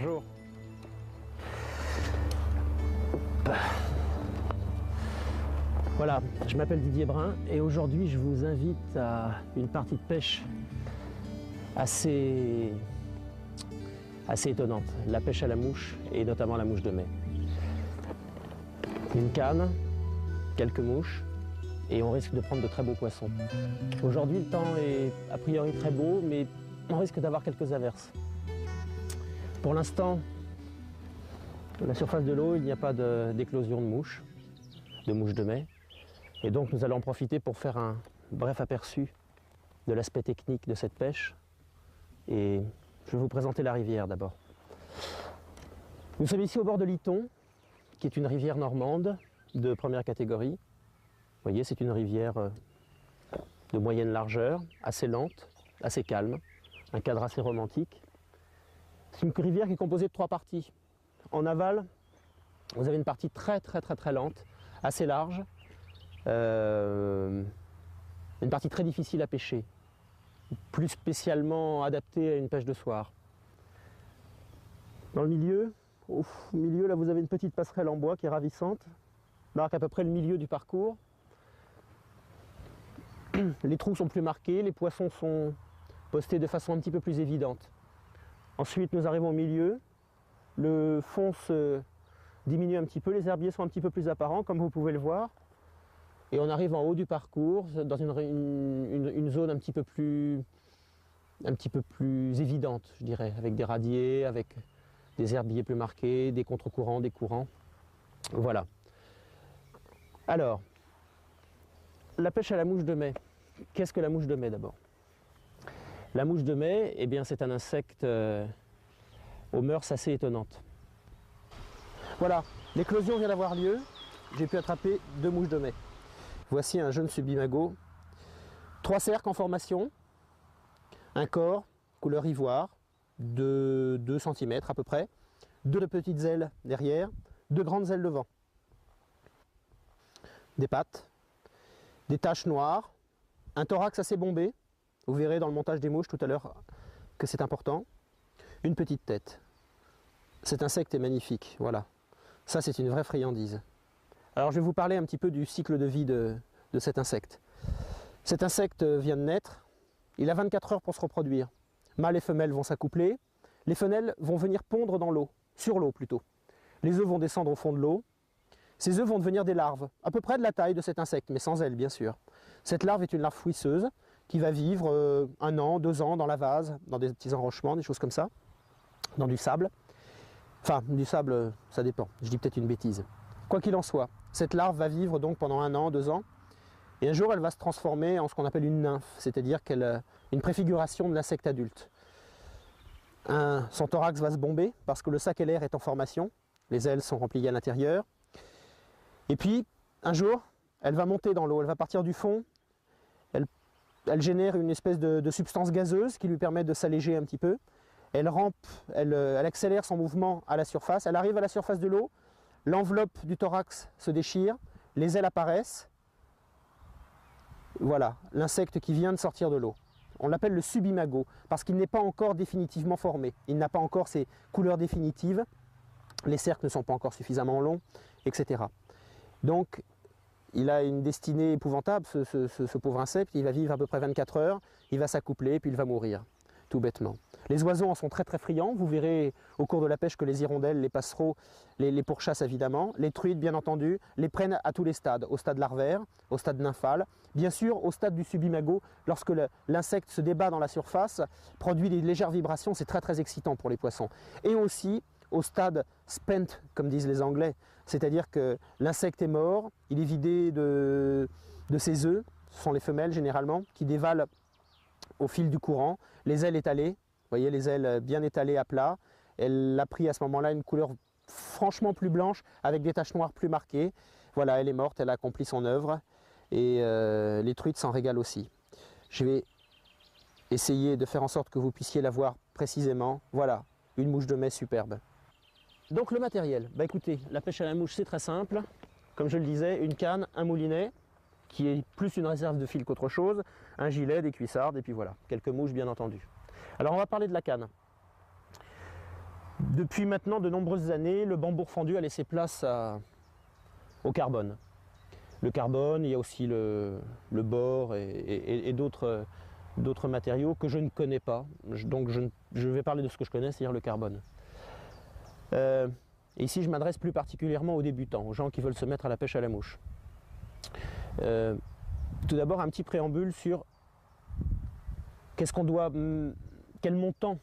Bonjour. Voilà, je m'appelle Didier Brun et aujourd'hui je vous invite à une partie de pêche assez étonnante, la pêche à la mouche et notamment la mouche de mai. Une canne, quelques mouches et on risque de prendre de très beaux poissons. Aujourd'hui le temps est a priori très beau mais on risque d'avoir quelques averses. Pour l'instant, à la surface de l'eau, il n'y a pas d'éclosion de mouches de mai. Et donc nous allons en profiter pour faire un bref aperçu de l'aspect technique de cette pêche. Et je vais vous présenter la rivière d'abord. Nous sommes ici au bord de l'Iton, qui est une rivière normande de première catégorie. Vous voyez, c'est une rivière de moyenne largeur, assez lente, assez calme, un cadre assez romantique. C'est une rivière qui est composée de trois parties. En aval, vous avez une partie très lente, assez large, une partie très difficile à pêcher, plus spécialement adaptée à une pêche de soir. Dans le milieu, au milieu, là vous avez une petite passerelle en bois qui est ravissante, marque à peu près le milieu du parcours. Les trous sont plus marqués, les poissons sont postés de façon un petit peu plus évidente. Ensuite, nous arrivons au milieu, le fond se diminue un petit peu, les herbiers sont un petit peu plus apparents, comme vous pouvez le voir. Et on arrive en haut du parcours, dans une zone un petit peu plus évidente, je dirais, avec des radiers, avec des herbiers plus marqués, des contre-courants, des courants. Voilà. Alors, la pêche à la mouche de mai. Qu'est-ce que la mouche de mai d'abord? La mouche de mai, eh bien, c'est un insecte aux mœurs assez étonnantes. Voilà, l'éclosion vient d'avoir lieu. J'ai pu attraper 2 mouches de mai. Voici un jeune subimago. 3 cercles en formation, un corps couleur ivoire de 2 cm à peu près, 2 petites ailes derrière, 2 grandes ailes devant. Des pattes, des taches noires, un thorax assez bombé. Vous verrez dans le montage des mouches tout à l'heure que c'est important. Une petite tête. Cet insecte est magnifique, voilà. Ça, c'est une vraie friandise. Alors, je vais vous parler un petit peu du cycle de vie de cet insecte. Cet insecte vient de naître. Il a 24 heures pour se reproduire. Mâles et femelles vont s'accoupler. Les femelles vont venir pondre dans l'eau, sur l'eau plutôt. Les œufs vont descendre au fond de l'eau. Ces œufs vont devenir des larves, à peu près de la taille de cet insecte, mais sans ailes, bien sûr. Cette larve est une larve fouisseuse qui va vivre 1 an, 2 ans dans la vase, dans des petits enrochements, des choses comme ça, dans du sable. Enfin, du sable, ça dépend, je dis peut-être une bêtise. Quoi qu'il en soit, cette larve va vivre donc pendant 1 an, 2 ans, et un jour elle va se transformer en ce qu'on appelle une nymphe, c'est-à-dire une préfiguration de l'insecte adulte. Son thorax va se bomber parce que le sac alaire est en formation, les ailes sont rempliées à l'intérieur, et puis un jour, elle va monter dans l'eau, elle va partir du fond, elle génère une espèce de substance gazeuse qui lui permet de s'alléger un petit peu. Elle rampe, elle accélère son mouvement à la surface, elle arrive à la surface de l'eau, l'enveloppe du thorax se déchire, les ailes apparaissent. Voilà, l'insecte qui vient de sortir de l'eau. On l'appelle le subimago parce qu'il n'est pas encore définitivement formé. Il n'a pas encore ses couleurs définitives, les cercles ne sont pas encore suffisamment longs, etc. Donc, il a une destinée épouvantable, ce pauvre insecte. Il va vivre à peu près 24 heures, il va s'accoupler, puis il va mourir, tout bêtement. Les oiseaux en sont très friands. Vous verrez au cours de la pêche que les hirondelles, les passereaux, les pourchassent évidemment. Les truites, bien entendu, les prennent à tous les stades. Au stade larvaire, au stade nymphal, bien sûr au stade du subimago. Lorsque l'insecte se débat dans la surface, produit des légères vibrations, c'est très excitant pour les poissons. Et aussi au stade spent, comme disent les Anglais, c'est-à-dire que l'insecte est mort, il est vidé de ses œufs, ce sont les femelles généralement, qui dévalent au fil du courant, les ailes étalées, vous voyez les ailes bien étalées à plat, elle a pris à ce moment-là une couleur franchement plus blanche, avec des taches noires plus marquées, voilà, elle est morte, elle a accompli son œuvre, et les truites s'en régalent aussi. Je vais essayer de faire en sorte que vous puissiez la voir précisément, voilà, une mouche de mai superbe. Donc le matériel, bah écoutez, la pêche à la mouche c'est très simple, comme je le disais, une canne, un moulinet, qui est plus une réserve de fil qu'autre chose, un gilet, des cuissardes, et puis voilà, quelques mouches bien entendu. Alors on va parler de la canne. Depuis maintenant de nombreuses années, le bambou refondu a laissé place au carbone. Le carbone, il y a aussi le bore et d'autres matériaux que je ne connais pas. Donc je vais parler de ce que je connais, c'est-à-dire le carbone. Et ici, je m'adresse plus particulièrement aux débutants, aux gens qui veulent se mettre à la pêche à la mouche. Tout d'abord, un petit préambule sur quel montant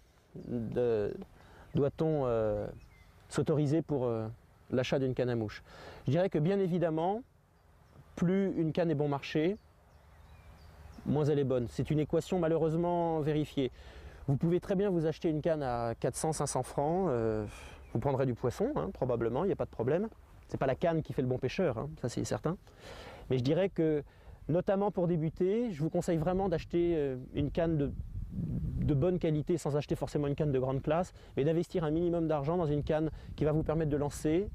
doit-on s'autoriser pour l'achat d'une canne à mouche. Je dirais que bien évidemment, plus une canne est bon marché, moins elle est bonne. C'est une équation malheureusement vérifiée. Vous pouvez très bien vous acheter une canne à 400-500 francs, vous prendrez du poisson, hein, probablement, il n'y a pas de problème. Ce n'est pas la canne qui fait le bon pêcheur, hein, ça c'est certain. Mais je dirais que, notamment pour débuter, je vous conseille vraiment d'acheter une canne de bonne qualité, sans acheter forcément une canne de grande classe, mais d'investir un minimum d'argent dans une canne qui va vous permettre de lancer,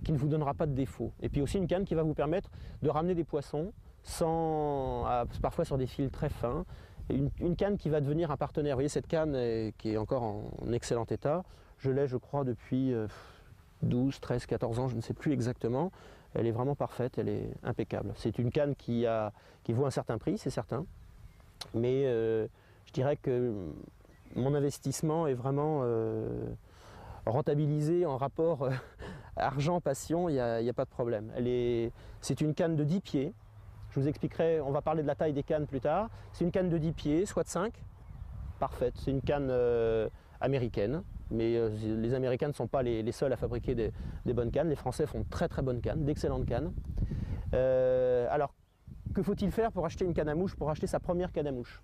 qui ne vous donnera pas de défaut. Et puis aussi une canne qui va vous permettre de ramener des poissons, parfois sur des fils très fins. Une canne qui va devenir un partenaire. Vous voyez cette canne qui est encore en excellent état, je l'ai je crois depuis 12, 13, 14 ans, je ne sais plus exactement. Elle est vraiment parfaite, elle est impeccable. C'est une canne qui vaut un certain prix, c'est certain. Mais je dirais que mon investissement est vraiment rentabilisé en rapport argent-passion, il n'y a pas de problème. C'est une canne de 10 pieds. Je vous expliquerai, on va parler de la taille des cannes plus tard. C'est une canne de 10 pieds, soit de 5. Parfaite, c'est une canne américaine. Mais les Américains ne sont pas les seuls à fabriquer des bonnes cannes. Les Français font de très très bonnes cannes, d'excellentes cannes. Alors, que faut-il faire pour acheter une canne à mouche, pour acheter sa première canne à mouche?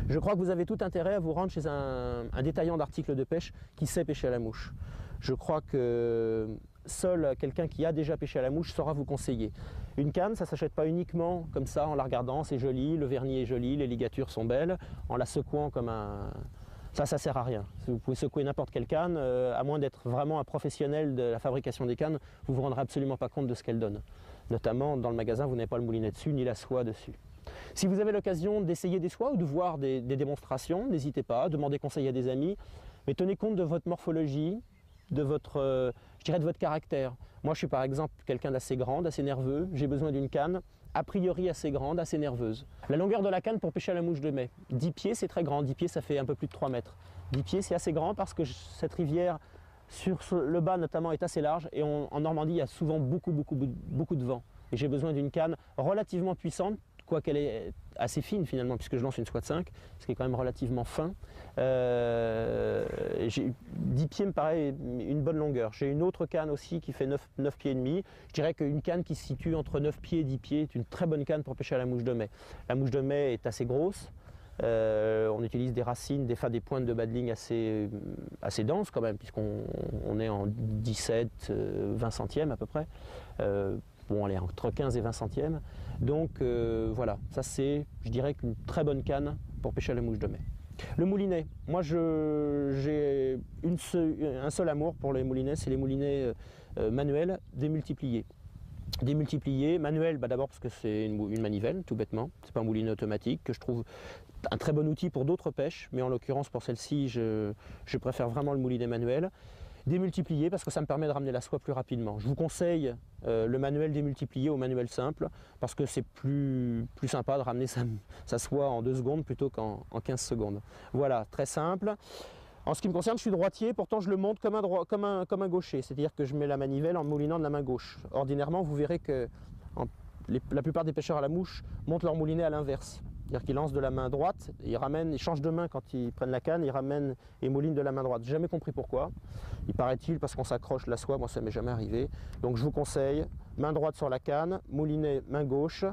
Je crois que vous avez tout intérêt à vous rendre chez un détaillant d'articles de pêche qui sait pêcher à la mouche. Je crois que seul quelqu'un qui a déjà pêché à la mouche saura vous conseiller. Une canne, ça ne s'achète pas uniquement comme ça, en la regardant, c'est joli, le vernis est joli, les ligatures sont belles, en la secouant comme un... Ça ne sert à rien. Vous pouvez secouer n'importe quelle canne, à moins d'être vraiment un professionnel de la fabrication des cannes, vous ne vous rendrez absolument pas compte de ce qu'elle donne. Notamment, dans le magasin, vous n'avez pas le moulinet dessus, ni la soie dessus. Si vous avez l'occasion d'essayer des soies ou de voir des démonstrations, n'hésitez pas, demandez conseil à des amis, mais tenez compte de votre morphologie, de votre caractère. Moi, je suis par exemple quelqu'un d'assez grand, d'assez nerveux, j'ai besoin d'une canne a priori assez grande, assez nerveuse. La longueur de la canne pour pêcher à la mouche de mai, 10 pieds c'est très grand, 10 pieds ça fait un peu plus de 3 mètres. 10 pieds c'est assez grand parce que cette rivière, sur le bas notamment, est assez large et en Normandie il y a souvent beaucoup de vent. Et j'ai besoin d'une canne relativement puissante, quoiqu'elle est assez fine finalement, puisque je lance une soie de 5, ce qui est quand même relativement fin. 10 pieds me paraît une bonne longueur. J'ai une autre canne aussi qui fait 9 pieds et demi. Je dirais qu'une canne qui se situe entre 9 pieds et 10 pieds est une très bonne canne pour pêcher à la mouche de mai. La mouche de mai est assez grosse. On utilise des racines, des pointes de bas de ligne assez denses quand même, puisqu'on est en 17-20 centièmes à peu près. Bon, elle est entre 15 et 20 centièmes. Donc voilà, ça c'est, je dirais, qu'une très bonne canne pour pêcher à la mouche de mai. Le moulinet, moi j'ai un seul amour pour les moulinets, c'est les moulinets manuels démultipliés. Démultipliés, manuels, d'abord parce que c'est une manivelle, tout bêtement. C'est pas un moulinet automatique, que je trouve un très bon outil pour d'autres pêches, mais en l'occurrence pour celle-ci, je préfère vraiment le moulinet manuel. Démultiplié parce que ça me permet de ramener la soie plus rapidement. Je vous conseille le manuel démultiplié au manuel simple parce que c'est plus sympa de ramener sa soie en 2 secondes plutôt qu'en 15 secondes. Voilà, très simple. En ce qui me concerne, je suis droitier, pourtant je le monte comme un gaucher, c'est-à-dire que je mets la manivelle en moulinant de la main gauche. Ordinairement, vous verrez que la plupart des pêcheurs à la mouche montent leur moulinet à l'inverse. C'est-à-dire qu'ils lancent de la main droite, ils changent de main quand ils prennent la canne, ils ramènent et moulinent de la main droite. J'ai jamais compris pourquoi. Il paraît-il parce qu'on s'accroche la soie, moi ça m'est jamais arrivé. Donc je vous conseille, main droite sur la canne, moulinet main gauche.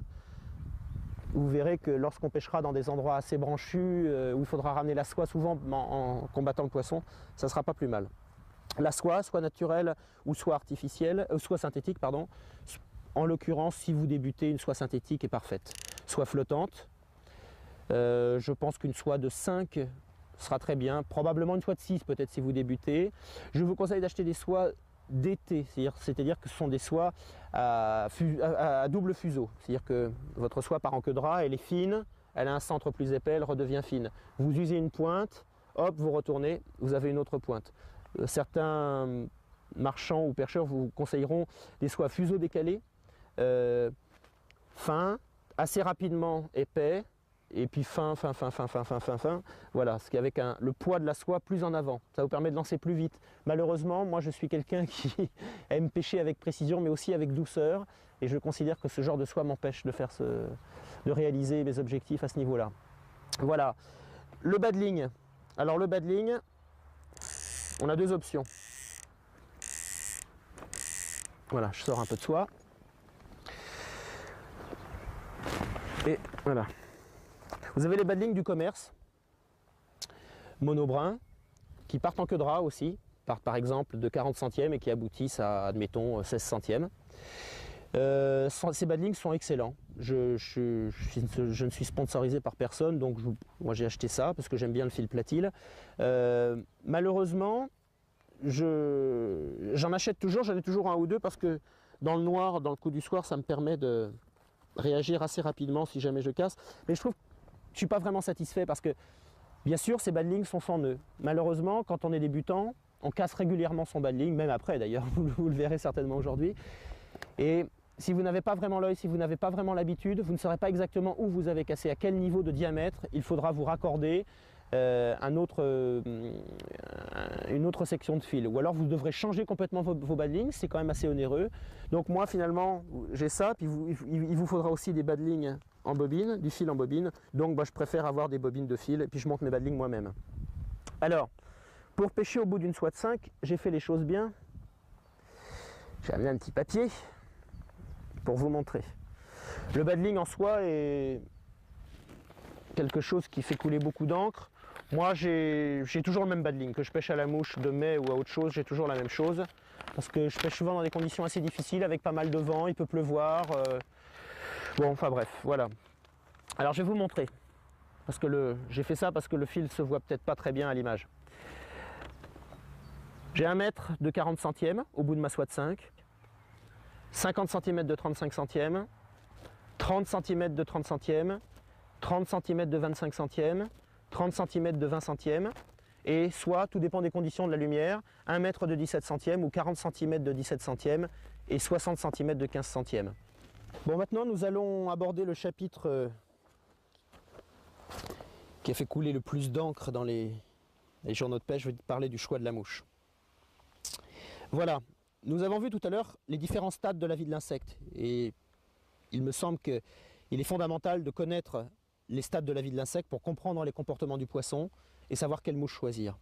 Vous verrez que lorsqu'on pêchera dans des endroits assez branchus, où il faudra ramener la soie souvent en combattant le poisson, ça ne sera pas plus mal. La soie, soit naturelle ou soit artificielle, soit synthétique, pardon. En l'occurrence, si vous débutez, une soie synthétique est parfaite. Soie flottante. Je pense qu'une soie de 5 sera très bien, probablement une soie de 6 peut-être si vous débutez. Je vous conseille d'acheter des soies d'été, c'est-à-dire que ce sont des soies à double fuseau, c'est-à-dire que votre soie part en queue de rat, elle est fine, elle a un centre plus épais, elle redevient fine. Vous usez une pointe, hop, vous retournez, vous avez une autre pointe. Certains marchands ou pêcheurs vous conseilleront des soies fuseau décalées, fins, assez rapidement épais, et puis fin. Voilà, ce qui est avec le poids de la soie plus en avant. Ça vous permet de lancer plus vite. Malheureusement, moi je suis quelqu'un qui aime pêcher avec précision, mais aussi avec douceur. Et je considère que ce genre de soie m'empêche de réaliser mes objectifs à ce niveau-là. Voilà. Le baddling. Alors le baddling, on a deux options. Voilà, je sors un peu de soie. Et voilà. Vous avez les baddlings du commerce, monobrun, qui partent en queue de rat aussi, partent par exemple de 40 centièmes et qui aboutissent à, admettons, 16 centièmes. Ces baddlings sont excellents. Je ne suis sponsorisé par personne, donc moi j'ai acheté ça parce que j'aime bien le fil platil. Malheureusement, j'en achète toujours, j'en ai toujours un ou deux parce que dans le noir, dans le coup du soir, ça me permet de réagir assez rapidement si jamais je casse. Mais je trouve que je ne suis pas vraiment satisfait parce que, bien sûr, ces baddlings sont sans nœud. Malheureusement, quand on est débutant, on casse régulièrement son baddling, même après d'ailleurs, vous le verrez certainement aujourd'hui. Et si vous n'avez pas vraiment l'œil, si vous n'avez pas vraiment l'habitude, vous ne saurez pas exactement où vous avez cassé, à quel niveau de diamètre. Il faudra vous raccorder une autre section de fil. Ou alors vous devrez changer complètement vos baddlings, c'est quand même assez onéreux. Donc moi finalement, j'ai ça, puis il vous faudra aussi des baddlings en bobine, du fil en bobine. Donc je préfère avoir des bobines de fil, et puis je monte mes baddlings moi-même. Alors, pour pêcher au bout d'une soie de 5, j'ai fait les choses bien. J'ai amené un petit papier pour vous montrer. Le baddling en soi est quelque chose qui fait couler beaucoup d'encre. Moi j'ai toujours le même baddling, que je pêche à la mouche, de mai ou à autre chose, j'ai toujours la même chose. Parce que je pêche souvent dans des conditions assez difficiles, avec pas mal de vent, il peut pleuvoir. Bon, enfin bref, voilà. Alors je vais vous montrer. Parce que j'ai fait ça parce que le fil se voit peut-être pas très bien à l'image. J'ai 1 mètre de 40 centièmes au bout de ma soie de 5, 50 cm de 35 centièmes, 30 cm de 30 centièmes, 30 cm de 25 centièmes, 30 cm de 20 centièmes, et soit, tout dépend des conditions de la lumière, 1 mètre de 17 centièmes ou 40 cm de 17 centièmes et 60 cm de 15 centièmes. Bon, maintenant nous allons aborder le chapitre qui a fait couler le plus d'encre dans les journaux de pêche. Je vais parler du choix de la mouche. Voilà, nous avons vu tout à l'heure les différents stades de la vie de l'insecte, et il me semble qu'il est fondamental de connaître les stades de la vie de l'insecte pour comprendre les comportements du poisson et savoir quelle mouche choisir.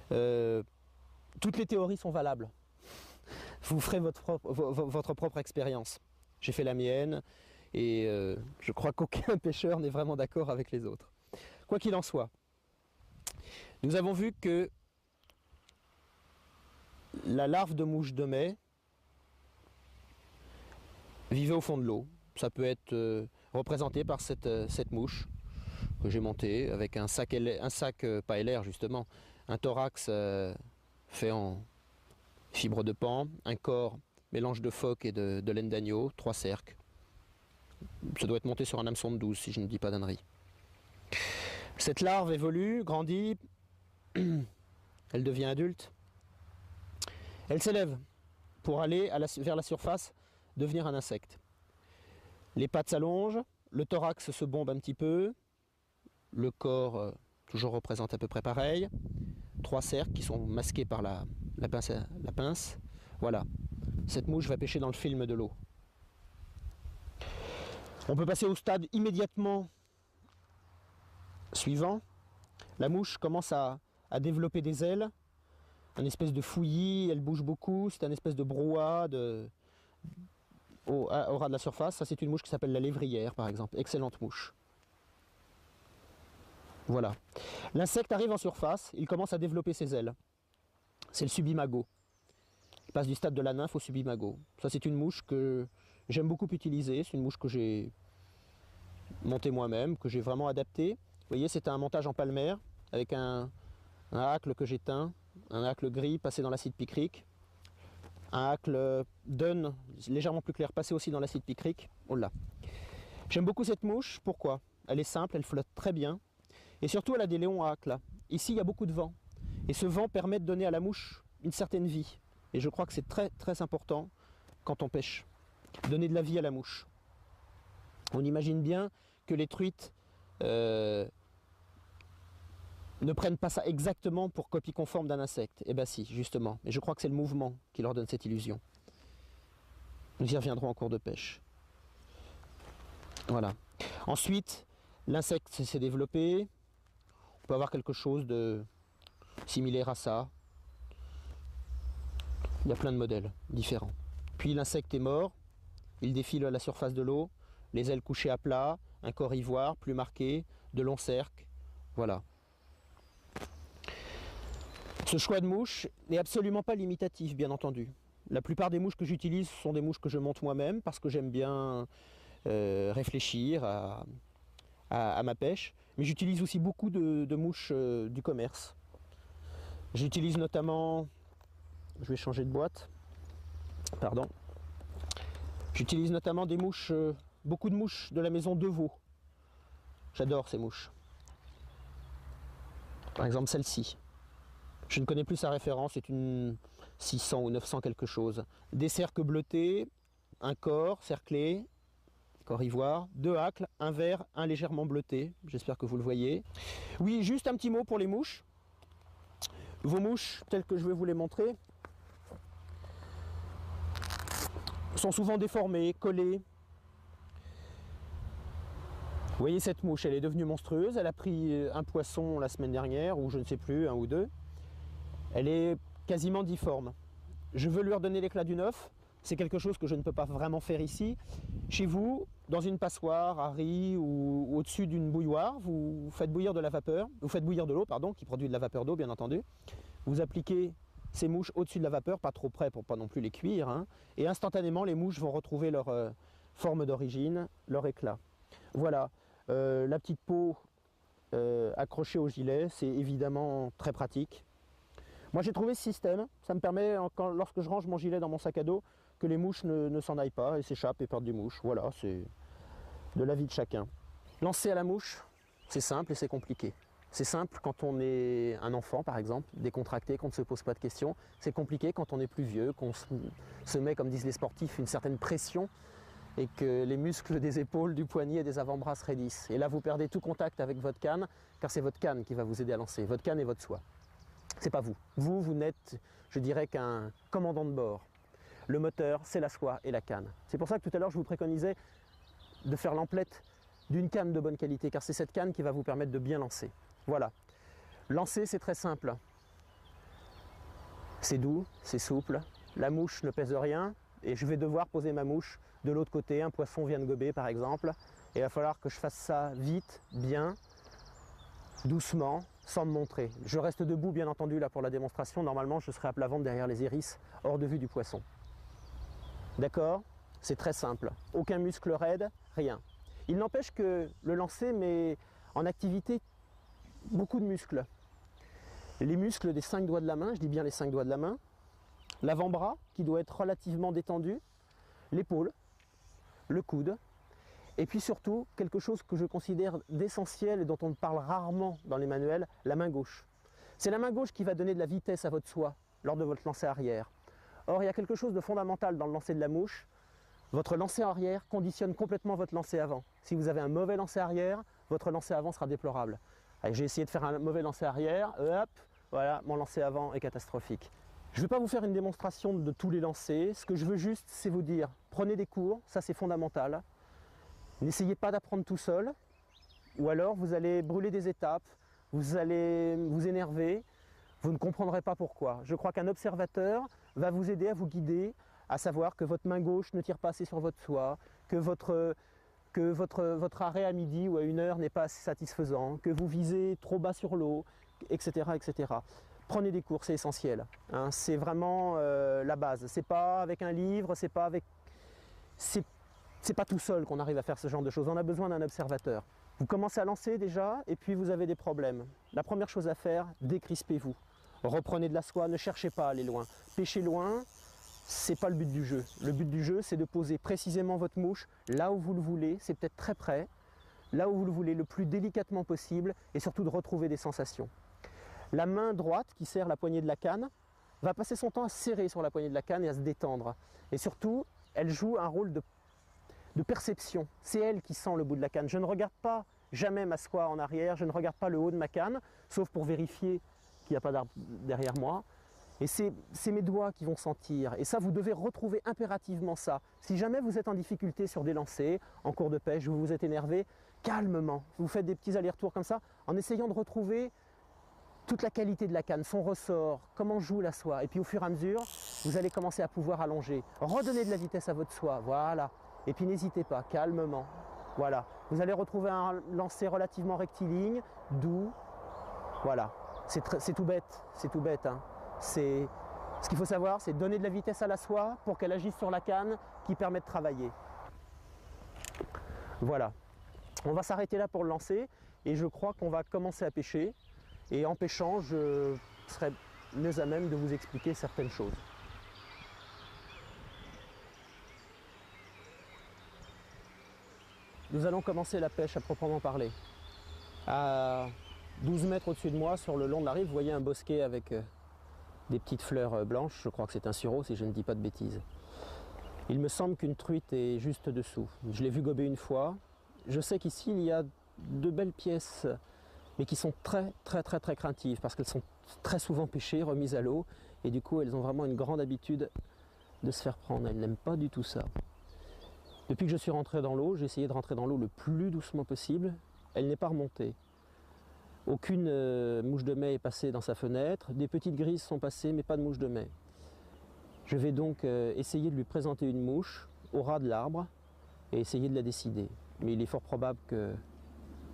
Toutes les théories sont valables. Vous ferez votre propre expérience. J'ai fait la mienne et je crois qu'aucun pêcheur n'est vraiment d'accord avec les autres. Quoi qu'il en soit, nous avons vu que la larve de mouche de mai vivait au fond de l'eau. Ça peut être représenté par cette mouche que j'ai montée avec un sac pas LR justement, un thorax fait en fibre de pan, un corps mélange de phoque et de laine d'agneau, 3 cercles. Ça doit être monté sur un hameçon de 12 si je ne dis pas d'ânerie. Cette larve évolue, grandit, elle devient adulte. Elle s'élève pour aller vers la surface, devenir un insecte. Les pattes s'allongent, le thorax se bombe un petit peu, le corps toujours représente à peu près pareil. 3 cercles qui sont masqués par la pince. Voilà, cette mouche va pêcher dans le film de l'eau. On peut passer au stade immédiatement suivant. La mouche commence à développer des ailes, un espèce de fouillis, elle bouge beaucoup, c'est un espèce de brouhaha au ras de la surface. Ça, c'est une mouche qui s'appelle la lévrière par exemple, excellente mouche. Voilà. L'insecte arrive en surface, il commence à développer ses ailes. C'est le subimago. Il passe du stade de la nymphe au subimago. Ça, c'est une mouche que j'aime beaucoup utiliser, c'est une mouche que j'ai montée moi-même, que j'ai vraiment adaptée. Vous voyez, c'est un montage en palmaire avec un hacle que j'ai teint, un hacle gris passé dans l'acide picrique, un hacle dun légèrement plus clair passé aussi dans l'acide picrique. Oh là. J'aime beaucoup cette mouche, pourquoi? Elle est simple, elle flotte très bien, et surtout elle a des léons à hacles. Ici il y a beaucoup de vent, Et ce vent permet de donner à la mouche une certaine vie. Et je crois que c'est très très important quand on pêche. Donner de la vie à la mouche. On imagine bien que les truites ne prennent pas ça exactement pour copie conforme d'un insecte. Eh bien si, justement. Et je crois que c'est le mouvement qui leur donne cette illusion. Nous y reviendrons en cours de pêche. Voilà. Ensuite, l'insecte s'est développé. On peut avoir quelque chose de similaire à ça. Il y a plein de modèles différents. Puis l'insecte est mort. Il défile à la surface de l'eau. Les ailes couchées à plat. Un corps ivoire plus marqué. De longs cercles. Voilà. Ce choix de mouche n'est absolument pas limitatif, bien entendu. La plupart des mouches que j'utilise sont des mouches que je monte moi-même parce que j'aime bien réfléchir à ma pêche. Mais j'utilise aussi beaucoup de mouches du commerce. J'utilise notamment... Je vais changer de boîte. Pardon. J'utilise notamment des mouches, beaucoup de mouches de la maison Devaux. J'adore ces mouches. Par exemple celle-ci. Je ne connais plus sa référence, c'est une 600 ou 900 quelque chose. Des cercles bleutés, un corps cerclé, corps ivoire, 2 hacles, un vert, un légèrement bleuté. J'espère que vous le voyez. Oui, juste un petit mot pour les mouches. Vos mouches, telles que je vais vous les montrer, sont souvent déformées, collées. Vous voyez cette mouche, elle est devenue monstrueuse. Elle a pris un poisson la semaine dernière, ou je ne sais plus, un ou deux. Elle est quasiment difforme. Je veux lui redonner l'éclat du neuf. C'est quelque chose que je ne peux pas vraiment faire ici. Chez vous, dans une passoire à riz ou au-dessus d'une bouilloire, vous faites bouillir de la vapeur, vous faites bouillir de l'eau, pardon, qui produit de la vapeur d'eau, bien entendu. Vous appliquez ces mouches au-dessus de la vapeur, pas trop près pour pas non plus les cuire, hein, et instantanément, les mouches vont retrouver leur forme d'origine, leur éclat. Voilà, la petite peau accrochée au gilet, c'est évidemment très pratique. Moi j'ai trouvé ce système, ça me permet, lorsque je range mon gilet dans mon sac à dos, que les mouches ne s'en aillent pas et s'échappent et perdent des mouches. Voilà, c'est de l'avis de chacun. Lancer à la mouche, c'est simple et c'est compliqué. C'est simple quand on est un enfant par exemple, décontracté, qu'on ne se pose pas de questions. C'est compliqué quand on est plus vieux, qu'on se met, comme disent les sportifs, une certaine pression et que les muscles des épaules, du poignet et des avant-bras se raidissent. Et là vous perdez tout contact avec votre canne, car c'est votre canne qui va vous aider à lancer, votre canne et votre soie. C'est pas vous. Vous n'êtes, je dirais, qu'un commandant de bord. Le moteur, c'est la soie et la canne. C'est pour ça que tout à l'heure, je vous préconisais de faire l'emplette d'une canne de bonne qualité, car c'est cette canne qui va vous permettre de bien lancer. Voilà. Lancer, c'est très simple. C'est doux, c'est souple. La mouche ne pèse rien, et je vais devoir poser ma mouche de l'autre côté. Un poisson vient de gober, par exemple, et il va falloir que je fasse ça vite, bien, doucement, sans me montrer. Je reste debout bien entendu là pour la démonstration. Normalement je serai à plat ventre derrière les hérisses, hors de vue du poisson. D'accord? C'est très simple. Aucun muscle raide, rien. Il n'empêche que le lancer met en activité beaucoup de muscles. Les muscles des 5 doigts de la main, je dis bien les 5 doigts de la main, l'avant-bras qui doit être relativement détendu, l'épaule, le coude, et puis surtout, quelque chose que je considère d'essentiel et dont on parle rarement dans les manuels, la main gauche. C'est la main gauche qui va donner de la vitesse à votre soie lors de votre lancer arrière. Or, il y a quelque chose de fondamental dans le lancer de la mouche. Votre lancer arrière conditionne complètement votre lancer avant. Si vous avez un mauvais lancer arrière, votre lancer avant sera déplorable. J'ai essayé de faire un mauvais lancer arrière, hop, voilà, mon lancer avant est catastrophique. Je ne vais pas vous faire une démonstration de tous les lancers. Ce que je veux juste, c'est vous dire, prenez des cours, ça c'est fondamental. N'essayez pas d'apprendre tout seul, ou alors vous allez brûler des étapes, vous allez vous énerver, vous ne comprendrez pas pourquoi. Je crois qu'un observateur va vous aider à vous guider, à savoir que votre main gauche ne tire pas assez sur votre soie, que votre arrêt à midi ou à 1h n'est pas assez satisfaisant, que vous visez trop bas sur l'eau, etc., etc. Prenez des cours, c'est essentiel. Hein, c'est vraiment la base. C'est pas avec un livre, c'est pas tout seul qu'on arrive à faire ce genre de choses, on a besoin d'un observateur. Vous commencez à lancer déjà et puis vous avez des problèmes. La première chose à faire, décrispez-vous. Reprenez de la soie, ne cherchez pas à aller loin. Pêcher loin, c'est pas le but du jeu. Le but du jeu, c'est de poser précisément votre mouche là où vous le voulez, c'est peut-être très près, là où vous le voulez, le plus délicatement possible et surtout de retrouver des sensations. La main droite qui serre la poignée de la canne va passer son temps à serrer sur la poignée de la canne et à se détendre. Et surtout, elle joue un rôle de perception. C'est elle qui sent le bout de la canne. Je ne regarde pas jamais m'asseoir en arrière, je ne regarde pas le haut de ma canne, sauf pour vérifier qu'il n'y a pas d'arbre derrière moi. Et c'est mes doigts qui vont sentir. Et ça, vous devez retrouver impérativement ça. Si jamais vous êtes en difficulté sur des lancers, en cours de pêche, vous vous êtes énervé, calmement, vous faites des petits allers-retours comme ça, en essayant de retrouver toute la qualité de la canne, son ressort, comment joue la soie. Et puis au fur et à mesure, vous allez commencer à pouvoir allonger. Redonnez de la vitesse à votre soie, voilà. Et puis n'hésitez pas, calmement. Voilà. Vous allez retrouver un lancer relativement rectiligne, doux. Voilà. C'est tout bête, hein. Ce qu'il faut savoir, c'est donner de la vitesse à la soie pour qu'elle agisse sur la canne qui permet de travailler. Voilà. On va s'arrêter là pour le lancer et je crois qu'on va commencer à pêcher. Et en pêchant, je serai mieux à même de vous expliquer certaines choses. Nous allons commencer la pêche à proprement parler. À 12 mètres au-dessus de moi, sur le long de la rive, vous voyez un bosquet avec des petites fleurs blanches. Je crois que c'est un sureau si je ne dis pas de bêtises. Il me semble qu'une truite est juste dessous. Je l'ai vu gober une fois. Je sais qu'ici il y a de belles pièces, mais qui sont très craintives parce qu'elles sont très souvent pêchées, remises à l'eau, et du coup elles ont vraiment une grande habitude de se faire prendre. Elles n'aiment pas du tout ça. Depuis que je suis rentré dans l'eau, j'ai essayé de rentrer dans l'eau le plus doucement possible. Elle n'est pas remontée. Aucune mouche de mai est passée dans sa fenêtre. Des petites grises sont passées, mais pas de mouche de mai. Je vais donc essayer de lui présenter une mouche au ras de l'arbre et essayer de la décider. Mais il est fort probable que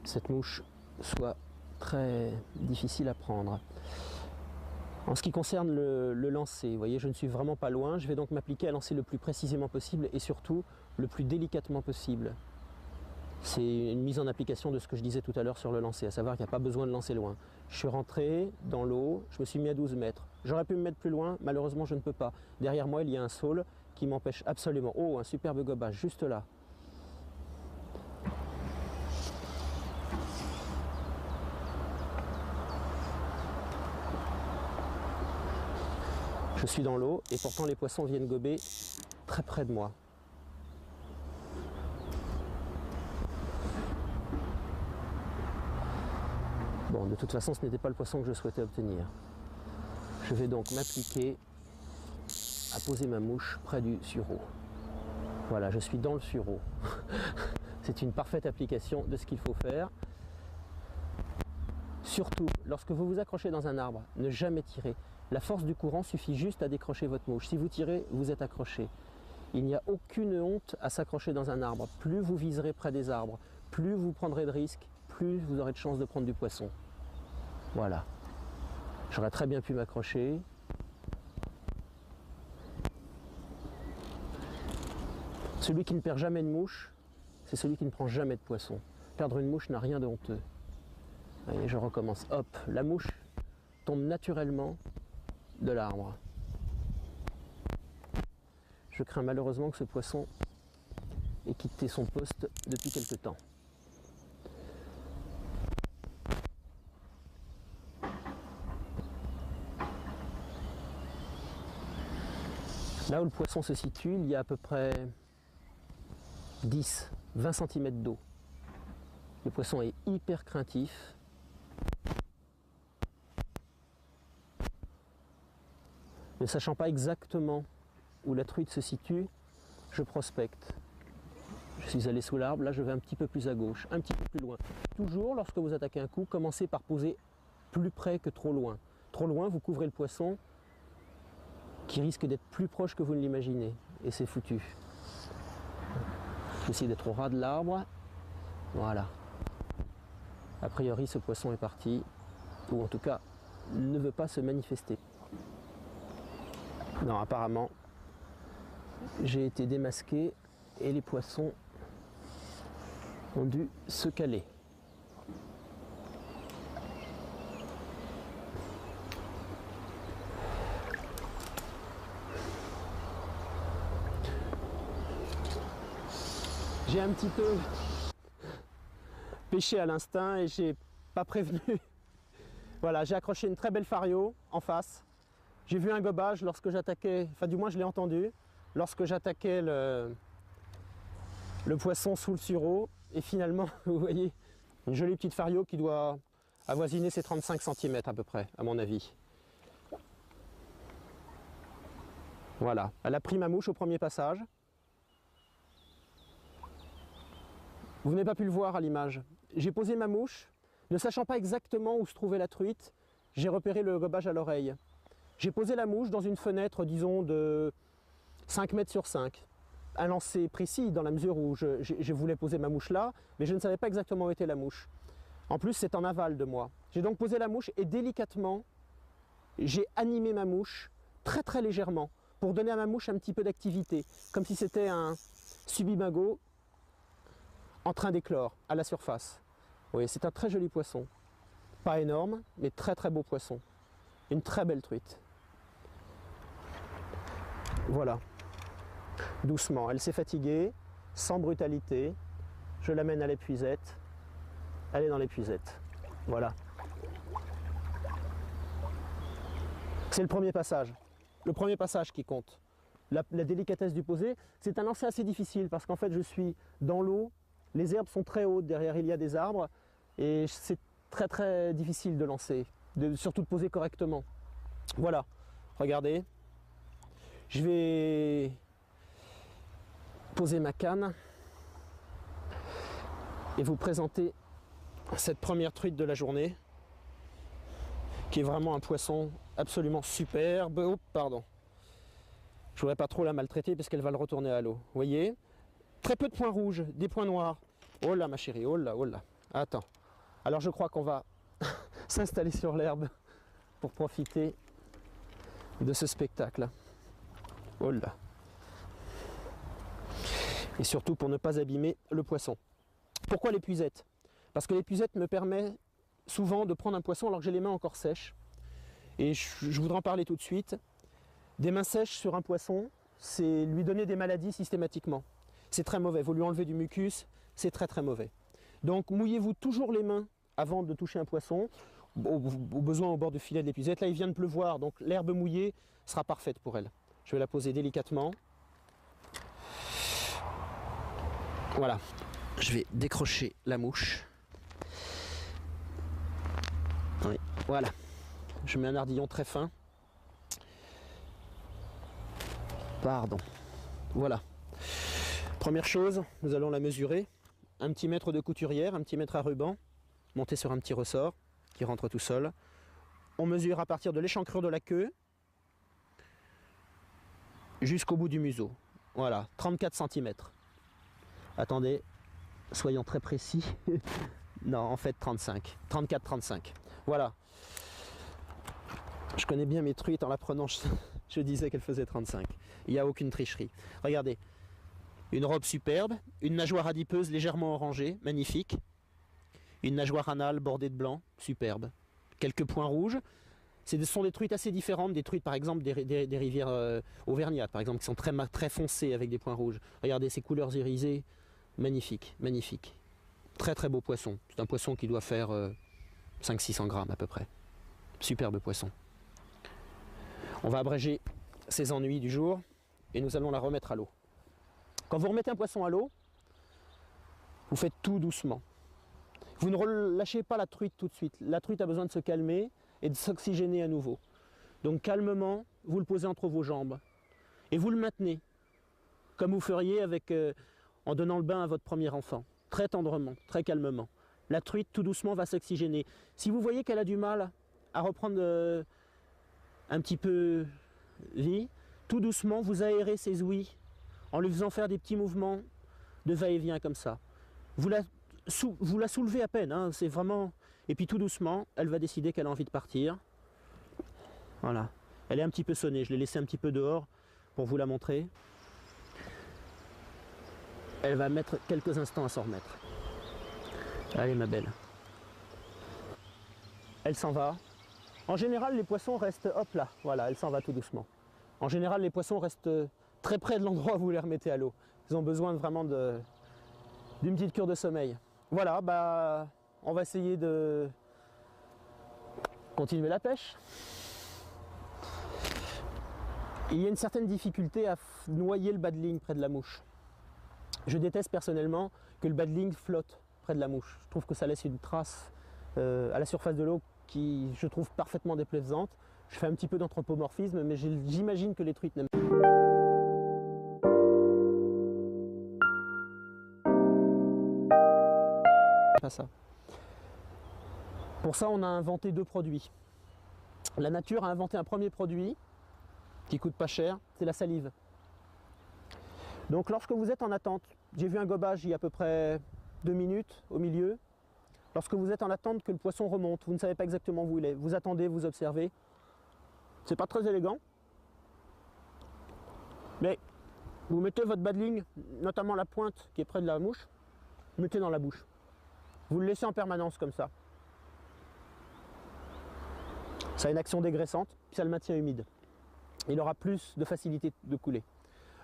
cette mouche soit très difficile à prendre. En ce qui concerne le lancer, vous voyez, je ne suis vraiment pas loin. Je vais donc m'appliquer à lancer le plus précisément possible et surtout le plus délicatement possible. C'est une mise en application de ce que je disais tout à l'heure sur le lancer, à savoir qu'il n'y a pas besoin de lancer loin. Je suis rentré dans l'eau, je me suis mis à 12 mètres. J'aurais pu me mettre plus loin, malheureusement je ne peux pas. Derrière moi, il y a un saule qui m'empêche absolument. Oh, un superbe gobage, juste là. Je suis dans l'eau et pourtant les poissons viennent gober très près de moi. Bon, de toute façon, ce n'était pas le poisson que je souhaitais obtenir. Je vais donc m'appliquer à poser ma mouche près du sureau. Voilà, je suis dans le sureau. C'est une parfaite application de ce qu'il faut faire. Surtout, lorsque vous vous accrochez dans un arbre, ne jamais tirer. La force du courant suffit juste à décrocher votre mouche. Si vous tirez, vous êtes accroché. Il n'y a aucune honte à s'accrocher dans un arbre. Plus vous viserez près des arbres, plus vous prendrez de risques, plus vous aurez de chances de prendre du poisson. Voilà. J'aurais très bien pu m'accrocher. Celui qui ne perd jamais de mouche, c'est celui qui ne prend jamais de poisson. Perdre une mouche n'a rien de honteux. Allez, je recommence. Hop, la mouche tombe naturellement de l'arbre. Je crains malheureusement que ce poisson ait quitté son poste depuis quelque temps. Là où le poisson se situe, il y a à peu près 10-20 cm d'eau. Le poisson est hyper craintif. Ne sachant pas exactement où la truite se situe, je prospecte. Je suis allé sous l'arbre, là je vais un petit peu plus à gauche, un petit peu plus loin. Toujours lorsque vous attaquez un coup, commencez par poser plus près que trop loin. Trop loin, vous couvrez le poisson qui risque d'être plus proche que vous ne l'imaginez. Et c'est foutu. J'essaie d'être au ras de l'arbre. Voilà. A priori, ce poisson est parti, ou en tout cas, ne veut pas se manifester. Non, apparemment, j'ai été démasqué et les poissons ont dû se caler. J'ai un petit peu pêché à l'instinct et j'ai pas prévenu Voilà, j'ai accroché une très belle fario en face. J'ai vu un gobage lorsque j'attaquais, enfin du moins je l'ai entendu, lorsque j'attaquais le poisson sous le sureau. Et finalement, vous voyez, une jolie petite fario qui doit avoisiner ses 35 cm à peu près, à mon avis. Voilà, elle a pris ma mouche au premier passage. Vous n'avez pas pu le voir à l'image. J'ai posé ma mouche, ne sachant pas exactement où se trouvait la truite, j'ai repéré le gobage à l'oreille. J'ai posé la mouche dans une fenêtre, disons, de 5 mètres sur 5. Un lancer précis dans la mesure où je voulais poser ma mouche là, mais je ne savais pas exactement où était la mouche. En plus, c'est en aval de moi. J'ai donc posé la mouche et délicatement, j'ai animé ma mouche très légèrement pour donner à ma mouche un petit peu d'activité, comme si c'était un subimago en train d'éclore à la surface. Oui, c'est un très joli poisson. Pas énorme, mais très beau poisson. Une très belle truite. Voilà. Doucement, elle s'est fatiguée, sans brutalité. Je l'amène à l'épuisette. Elle est dans l'épuisette. Voilà. C'est le premier passage. Le premier passage qui compte. La délicatesse du posé, c'est un lancer assez difficile parce qu'en fait je suis dans l'eau, les herbes sont très hautes, derrière il y a des arbres et c'est très difficile de lancer, surtout de poser correctement. Voilà, regardez. Je vais poser ma canne et vous présenter cette première truite de la journée qui est vraiment un poisson absolument superbe. Oh, pardon. Je voudrais pas trop la maltraiter parce qu'elle va le retourner à l'eau. Vous voyez? Très peu de points rouges, des points noirs. Oh là ma chérie, oh là, oh là. Attends. Alors je crois qu'on va s'installer sur l'herbe pour profiter de ce spectacle. Oh là. Et surtout pour ne pas abîmer le poisson. Pourquoi l'épuisette? Parce que l'épuisette me permet souvent de prendre un poisson alors que j'ai les mains encore sèches. Et je voudrais en parler tout de suite. Des mains sèches sur un poisson, c'est lui donner des maladies systématiquement. C'est très mauvais, vous lui enlevez du mucus, c'est très mauvais. Donc mouillez-vous toujours les mains avant de toucher un poisson, au besoin au bord du filet de l'épuisette. Là il vient de pleuvoir, donc l'herbe mouillée sera parfaite pour elle. Je vais la poser délicatement. Voilà, je vais décrocher la mouche. Oui, voilà, je mets un ardillon très fin. Pardon. Voilà. Première chose, nous allons la mesurer. Un petit mètre de couturière, un petit mètre à ruban, monté sur un petit ressort qui rentre tout seul. On mesure à partir de l'échancrure de la queue jusqu'au bout du museau. Voilà, 34 cm. Attendez, soyons très précis. Non, en fait 35. 34-35. Voilà. Je connais bien mes truites, en la prenant, je disais qu'elle faisait 35. Il n'y a aucune tricherie. Regardez, une robe superbe, une nageoire adipeuse légèrement orangée, magnifique. Une nageoire anale bordée de blanc, superbe. Quelques points rouges. Ce sont des truites assez différentes, des truites par exemple des rivières auvergnates, par exemple, qui sont très foncées avec des points rouges. Regardez ces couleurs irisées, magnifique, magnifique. Très beau poisson. C'est un poisson qui doit faire 500-600 grammes à peu près. Superbe poisson. On va abréger ses ennuis du jour et nous allons la remettre à l'eau. Quand vous remettez un poisson à l'eau, vous faites tout doucement. Vous ne relâchez pas la truite tout de suite. La truite a besoin de se calmer et de s'oxygéner à nouveau. Donc calmement, vous le posez entre vos jambes et vous le maintenez, comme vous feriez en donnant le bain à votre premier enfant. Très tendrement, très calmement. La truite tout doucement va s'oxygéner. Si vous voyez qu'elle a du mal à reprendre un petit peu vie, tout doucement vous aérez ses ouïes en lui faisant faire des petits mouvements de va-et-vient comme ça. Vous la soulevez à peine, hein, c'est vraiment... Et puis tout doucement, elle va décider qu'elle a envie de partir. Voilà. Elle est un petit peu sonnée, je l'ai laissée un petit peu dehors pour vous la montrer. Elle va mettre quelques instants à s'en remettre. Allez ma belle. Elle s'en va. En général, les poissons restent, hop là, voilà, elle s'en va tout doucement. En général, les poissons restent très près de l'endroit où vous les remettez à l'eau. Ils ont besoin vraiment d'une petite cure de sommeil. Voilà, bah, on va essayer de continuer la pêche. Il y a une certaine difficulté à noyer le badling près de la mouche. Je déteste personnellement que le badling flotte près de la mouche. Je trouve que ça laisse une trace à la surface de l'eau qui, je trouve, parfaitement déplaisante. Je fais un petit peu d'anthropomorphisme, mais j'imagine que les truites n'aiment pas ça. Pour ça, on a inventé 2 produits. La nature a inventé un premier produit qui coûte pas cher, c'est la salive. Donc lorsque vous êtes en attente, j'ai vu un gobage il y a à peu près 2 minutes au milieu. Lorsque vous êtes en attente que le poisson remonte, vous ne savez pas exactement où il est, vous attendez, vous observez. C'est pas très élégant, mais vous mettez votre badling, notamment la pointe qui est près de la mouche, vous mettez dans la bouche. Vous le laissez en permanence comme ça. Ça a une action dégraissante, puis ça le maintient humide. Il aura plus de facilité de couler.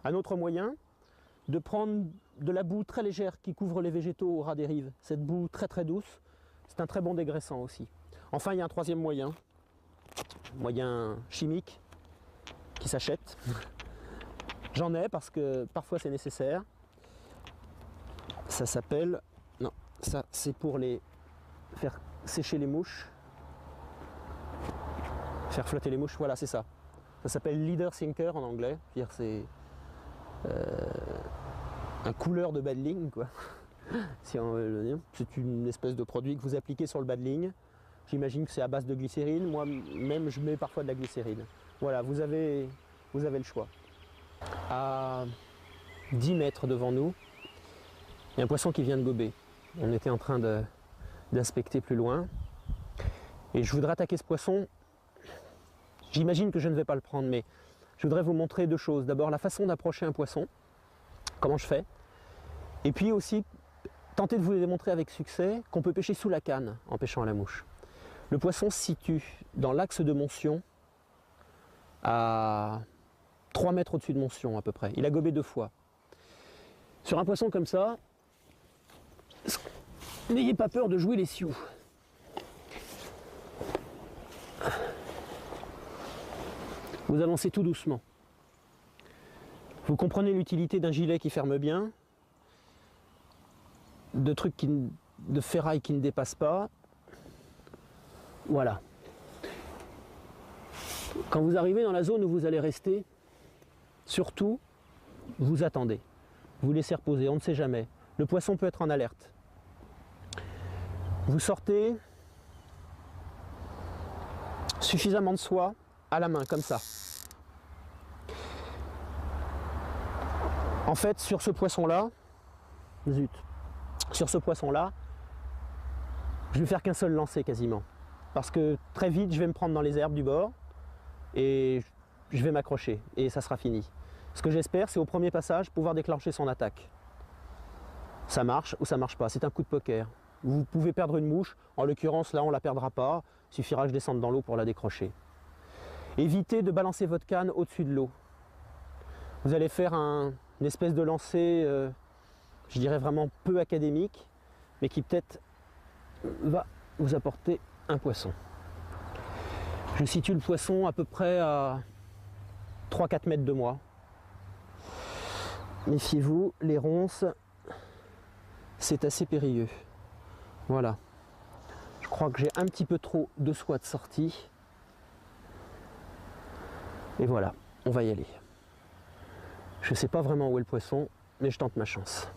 Un autre moyen, de prendre de la boue très légère qui couvre les végétaux au ras des rives. Cette boue très très douce, c'est un très bon dégraissant aussi. Enfin, il y a un troisième moyen chimique qui s'achète. J'en ai parce que parfois c'est nécessaire. Ça s'appelle, non, ça c'est pour les faire sécher les mouches, faire flotter les mouches, voilà c'est ça. Ça s'appelle Leader Sinker en anglais, c'est un couleur de badling, quoi. Si on veut le dire. C'est une espèce de produit que vous appliquez sur le badling. J'imagine que c'est à base de glycérine. Moi-même, je mets parfois de la glycérine. Voilà, vous avez le choix. À 10 mètres devant nous, il y a un poisson qui vient de gober. On était en train d'inspecter plus loin. Et je voudrais attaquer ce poisson. J'imagine que je ne vais pas le prendre, mais je voudrais vous montrer 2 choses. D'abord, la façon d'approcher un poisson, comment je fais. Et puis aussi, tenter de vous démontrer avec succès qu'on peut pêcher sous la canne en pêchant à la mouche. Le poisson se situe dans l'axe de Monsion, à 3 mètres au-dessus de Monsion à peu près. Il a gobé 2 fois. Sur un poisson comme ça, n'ayez pas peur de jouer les sioux. Vous avancez tout doucement. Vous comprenez l'utilité d'un gilet qui ferme bien, de ferraille qui ne dépasse pas. Voilà. Quand vous arrivez dans la zone où vous allez rester, surtout, vous attendez. Vous laissez reposer, on ne sait jamais. Le poisson peut être en alerte. Vous sortez suffisamment de soie à la main, comme ça. En fait, sur ce poisson-là, sur ce poisson-là, je vais faire qu'un seul lancer quasiment. Parce que très vite, je vais me prendre dans les herbes du bord et je vais m'accrocher et ça sera fini. Ce que j'espère, c'est au premier passage pouvoir déclencher son attaque. Ça marche ou ça marche pas, c'est un coup de poker. Vous pouvez perdre une mouche, en l'occurrence là on ne la perdra pas, il suffira que je descende dans l'eau pour la décrocher. Évitez de balancer votre canne au-dessus de l'eau. Vous allez faire une espèce de lancer, je dirais vraiment peu académique, mais qui peut-être va vous apporter un poisson. Je situe le poisson à peu près à 3-4 mètres de moi. Méfiez-vous, les ronces, c'est assez périlleux. Voilà. Je crois que j'ai un petit peu trop de soie de sortie. Et voilà, on va y aller. Je ne sais pas vraiment où est le poisson, mais je tente ma chance.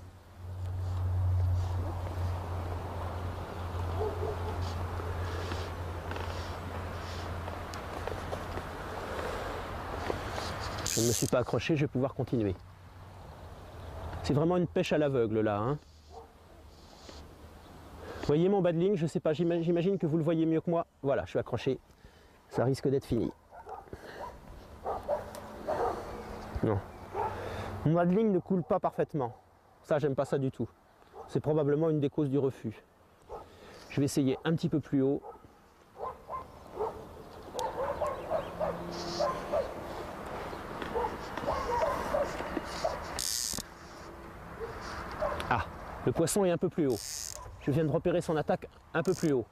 Je ne me suis pas accroché, je vais pouvoir continuer. C'est vraiment une pêche à l'aveugle là. Hein. Vous voyez mon badling, je ne sais pas, j'imagine que vous le voyez mieux que moi. Voilà, je suis accroché. Ça risque d'être fini. Non. Mon badling ne coule pas parfaitement. Ça, j'aime pas ça du tout. C'est probablement une des causes du refus. Je vais essayer un petit peu plus haut. Ah, le poisson est un peu plus haut. Je viens de repérer son attaque un peu plus haut.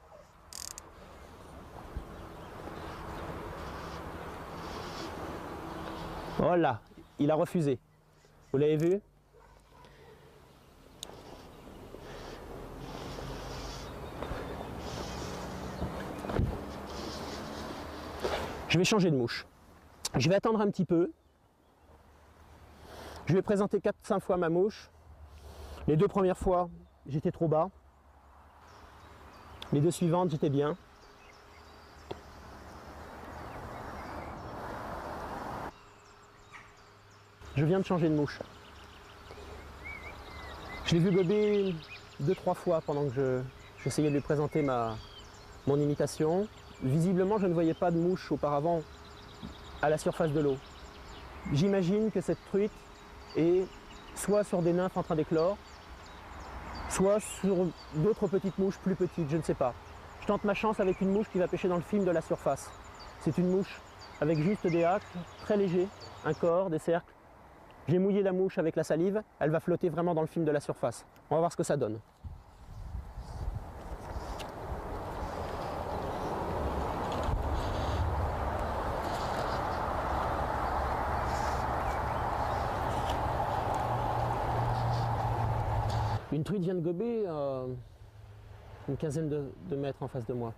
Oh là, il a refusé. Vous l'avez vu? Je vais changer de mouche. Je vais attendre un petit peu. Je vais présenter 4-5 fois ma mouche. Les 2 premières fois, j'étais trop bas. Les 2 suivantes, j'étais bien. Je viens de changer de mouche. Je l'ai vu gober 2-3 fois pendant que j'essayais de lui présenter mon imitation. Visiblement, je ne voyais pas de mouche auparavant à la surface de l'eau. J'imagine que cette truite est soit sur des nymphes en train d'éclore, soit sur d'autres petites mouches plus petites, je ne sais pas. Je tente ma chance avec une mouche qui va pêcher dans le film de la surface. C'est une mouche avec juste des hâques, très léger, un corps, des cercles. J'ai mouillé la mouche avec la salive, elle va flotter vraiment dans le film de la surface. On va voir ce que ça donne. Une truite vient de gober une quinzaine de mètres en face de moi.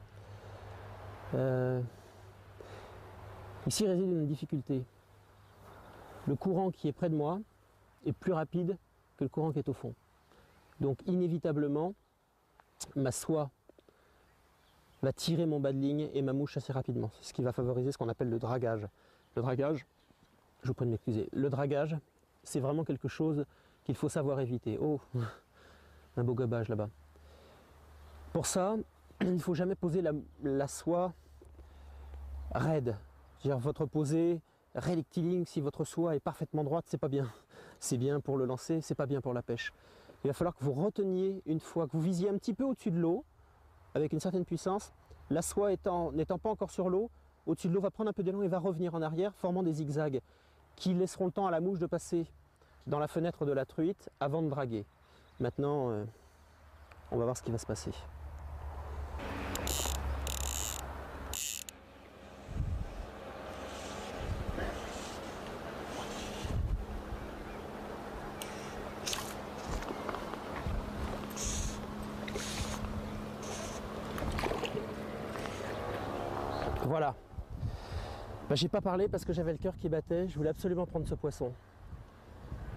Ici réside une difficulté. Le courant qui est près de moi est plus rapide que le courant qui est au fond. Donc inévitablement, ma soie va tirer mon bas de ligne et ma mouche assez rapidement. C'est ce qui va favoriser ce qu'on appelle le dragage. Le dragage, je vous prie de m'excuser, le dragage, c'est vraiment quelque chose qu'il faut savoir éviter. Oh, un beau gobage là-bas. Pour ça, il ne faut jamais poser la soie raide. C'est-à-dire votre posée rectiligne, si votre soie est parfaitement droite, c'est pas bien. C'est bien pour le lancer, c'est pas bien pour la pêche. Il va falloir que vous reteniez une fois, que vous visiez un petit peu au-dessus de l'eau, avec une certaine puissance. La soie n'étant pas encore sur l'eau, au-dessus de l'eau va prendre un peu d'élan et va revenir en arrière, formant des zigzags qui laisseront le temps à la mouche de passer dans la fenêtre de la truite avant de draguer. Maintenant, on va voir ce qui va se passer. Voilà. J'ai pas parlé parce que j'avais le cœur qui battait, je voulais absolument prendre ce poisson.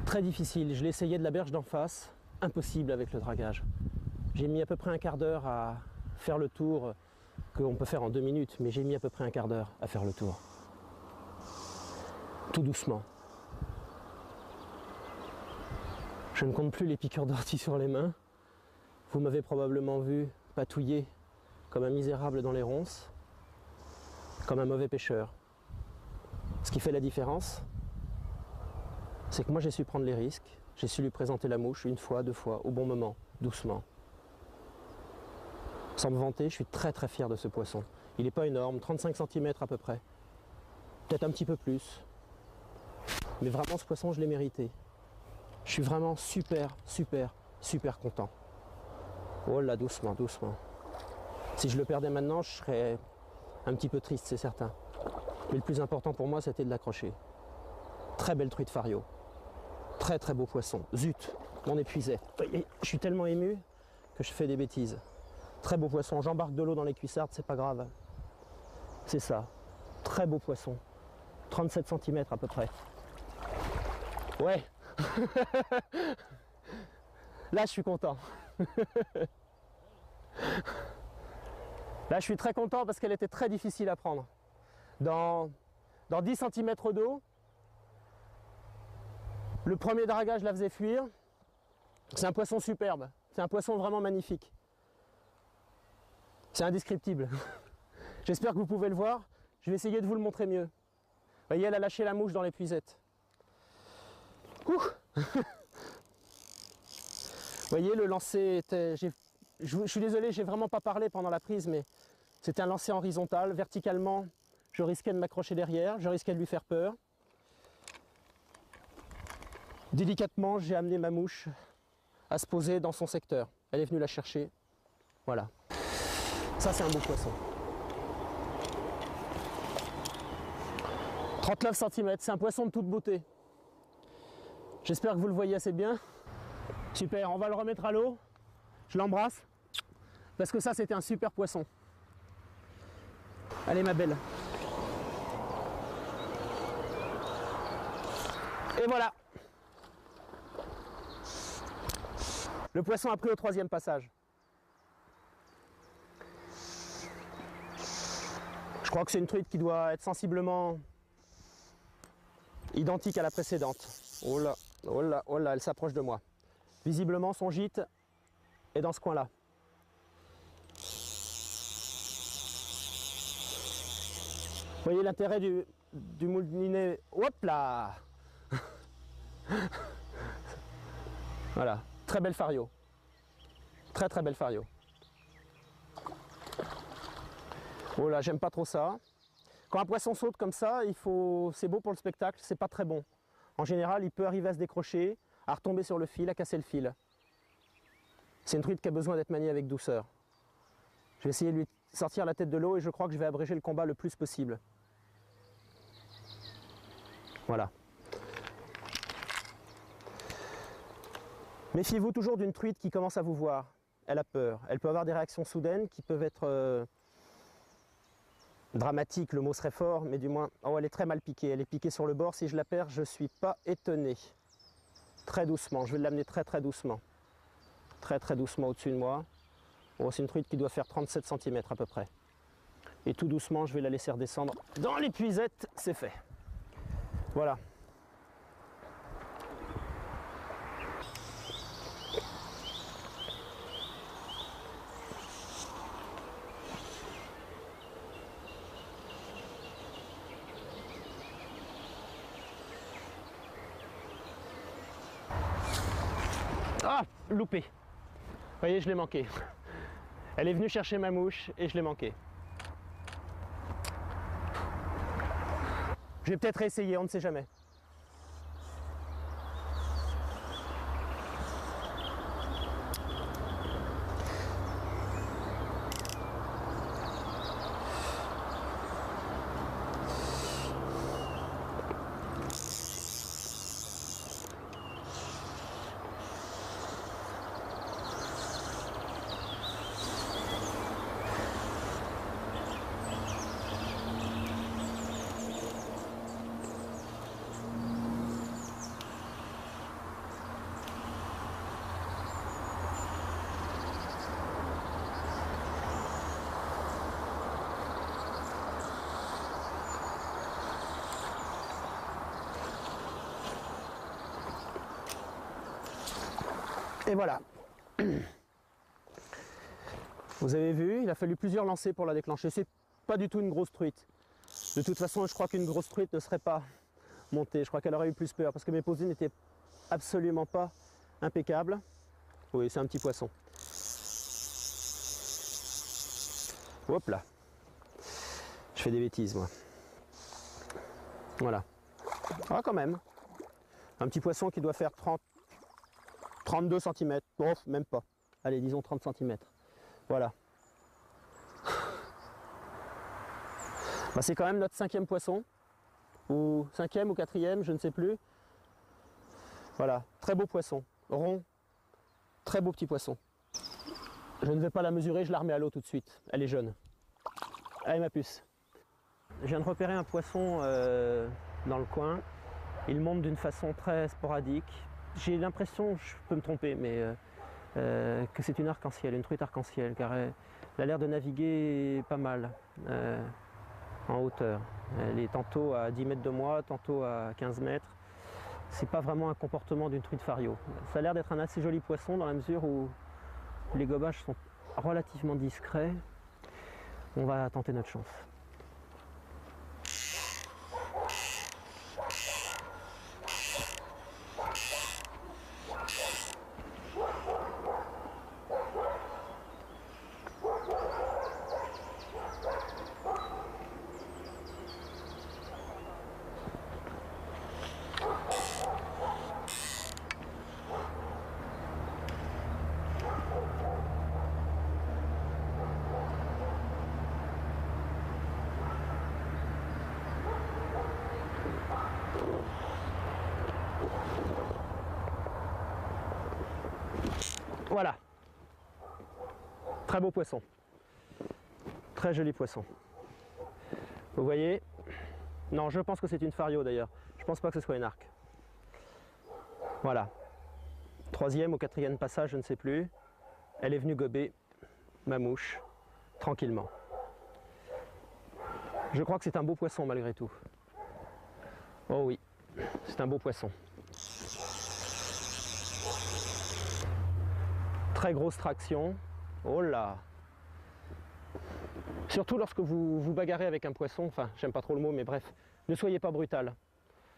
Très difficile, je l'ai essayé de la berge d'en face, impossible avec le dragage. J'ai mis à peu près un quart d'heure à faire le tour, qu'on peut faire en 2 minutes, mais j'ai mis à peu près un quart d'heure à faire le tour. Tout doucement. Je ne compte plus les piqûres d'ortie sur les mains. Vous m'avez probablement vu patouiller comme un misérable dans les ronces, comme un mauvais pêcheur. Ce qui fait la différence, c'est que moi j'ai su prendre les risques, j'ai su lui présenter la mouche 1 fois, 2 fois, au bon moment, doucement. Sans me vanter, je suis très très fier de ce poisson. Il n'est pas énorme, 35 cm à peu près. Peut-être un petit peu plus. Mais vraiment ce poisson je l'ai mérité. Je suis vraiment super, super, super content. Oh là, doucement, doucement. Si je le perdais maintenant, je serais un petit peu triste, c'est certain. Mais le plus important pour moi, c'était de l'accrocher. Très belle truite fario. Très très beau poisson. Zut, m'en épuisait. Je suis tellement ému que je fais des bêtises. Très beau poisson. J'embarque de l'eau dans les cuissardes, c'est pas grave. C'est ça. Très beau poisson. 37 cm à peu près. Ouais. Là, je suis content. Là, je suis très content parce qu'elle était très difficile à prendre. Dans 10 cm d'eau, le premier dragage la faisait fuir. C'est un poisson superbe. C'est un poisson vraiment magnifique. C'est indescriptible. J'espère que vous pouvez le voir. Je vais essayer de vous le montrer mieux. Vous voyez, elle a lâché la mouche dans l'épuisette. Vous voyez, le lancer était... Je suis désolé, j'ai vraiment pas parlé pendant la prise, mais c'était un lancer horizontal. Verticalement, je risquais de m'accrocher derrière, je risquais de lui faire peur. Délicatement, j'ai amené ma mouche à se poser dans son secteur. Elle est venue la chercher. Voilà. Ça, c'est un beau poisson. 39 cm, c'est un poisson de toute beauté. J'espère que vous le voyez assez bien. Super, on va le remettre à l'eau. Je l'embrasse. Parce que ça, c'était un super poisson. Allez, ma belle. Et voilà. Le poisson a pris au 3e passage. Je crois que c'est une truite qui doit être sensiblement identique à la précédente. Oh là, oh là, oh là, elle s'approche de moi. Visiblement, son gîte est dans ce coin-là. Vous voyez l'intérêt du moulinet. Hop là. Voilà, très belle fario. Très très belle fario. Oh là, j'aime pas trop ça. Quand un poisson saute comme ça, c'est beau pour le spectacle, c'est pas très bon. En général, il peut arriver à se décrocher, à retomber sur le fil, à casser le fil. C'est une truite qui a besoin d'être maniée avec douceur. Je vais essayer de lui sortir la tête de l'eau et je crois que je vais abréger le combat le plus possible. Voilà. Méfiez-vous toujours d'une truite qui commence à vous voir. Elle a peur. Elle peut avoir des réactions soudaines qui peuvent être dramatiques, le mot serait fort, mais du moins... Oh, elle est très mal piquée. Elle est piquée sur le bord. Si je la perds, je ne suis pas étonné. Très doucement. Je vais l'amener très très doucement. Très très doucement au-dessus de moi. Oh, c'est une truite qui doit faire 37 cm à peu près. Et tout doucement, je vais la laisser redescendre dans l'épuisette. C'est fait. Voilà. Ah, loupé. Vous voyez, je l'ai manqué. Elle est venue chercher ma mouche et je l'ai manqué. Je vais peut-être essayer, on ne sait jamais. Et voilà. Vous avez vu, il a fallu plusieurs lancers pour la déclencher. C'est pas du tout une grosse truite. De toute façon, je crois qu'une grosse truite ne serait pas montée. Je crois qu'elle aurait eu plus peur parce que mes posées n'étaient absolument pas impeccables. Oui, c'est un petit poisson. Hop là. Je fais des bêtises, moi. Voilà. Ah, quand même. Un petit poisson qui doit faire 32 cm. Bon, même pas. Allez, disons 30 cm. Voilà. Bah, c'est quand même notre 5e poisson. Ou 5e ou 4e, je ne sais plus. Voilà. Très beau poisson. Rond. Très beau petit poisson. Je ne vais pas la mesurer, je la remets à l'eau tout de suite. Elle est jeune. Allez, ma puce. Je viens de repérer un poisson dans le coin. Il monte d'une façon très sporadique. J'ai l'impression, je peux me tromper, mais que c'est une arc-en-ciel, une truite arc-en-ciel, car elle a l'air de naviguer pas mal en hauteur. Elle est tantôt à 10 mètres de moi, tantôt à 15 mètres. C'est pas vraiment un comportement d'une truite fario. Ça a l'air d'être un assez joli poisson dans la mesure où les gobages sont relativement discrets. On va tenter notre chance. Voilà. Très beau poisson. Très joli poisson. Vous voyez? Non, je pense que c'est une fario d'ailleurs. Je pense pas que ce soit une arc. Voilà. Troisième ou quatrième passage, je ne sais plus. Elle est venue gober ma mouche tranquillement. Je crois que c'est un beau poisson malgré tout. Oh oui, c'est un beau poisson. Très grosse traction. Oh là! Surtout lorsque vous vous bagarrez avec un poisson, enfin j'aime pas trop le mot mais bref, ne soyez pas brutal.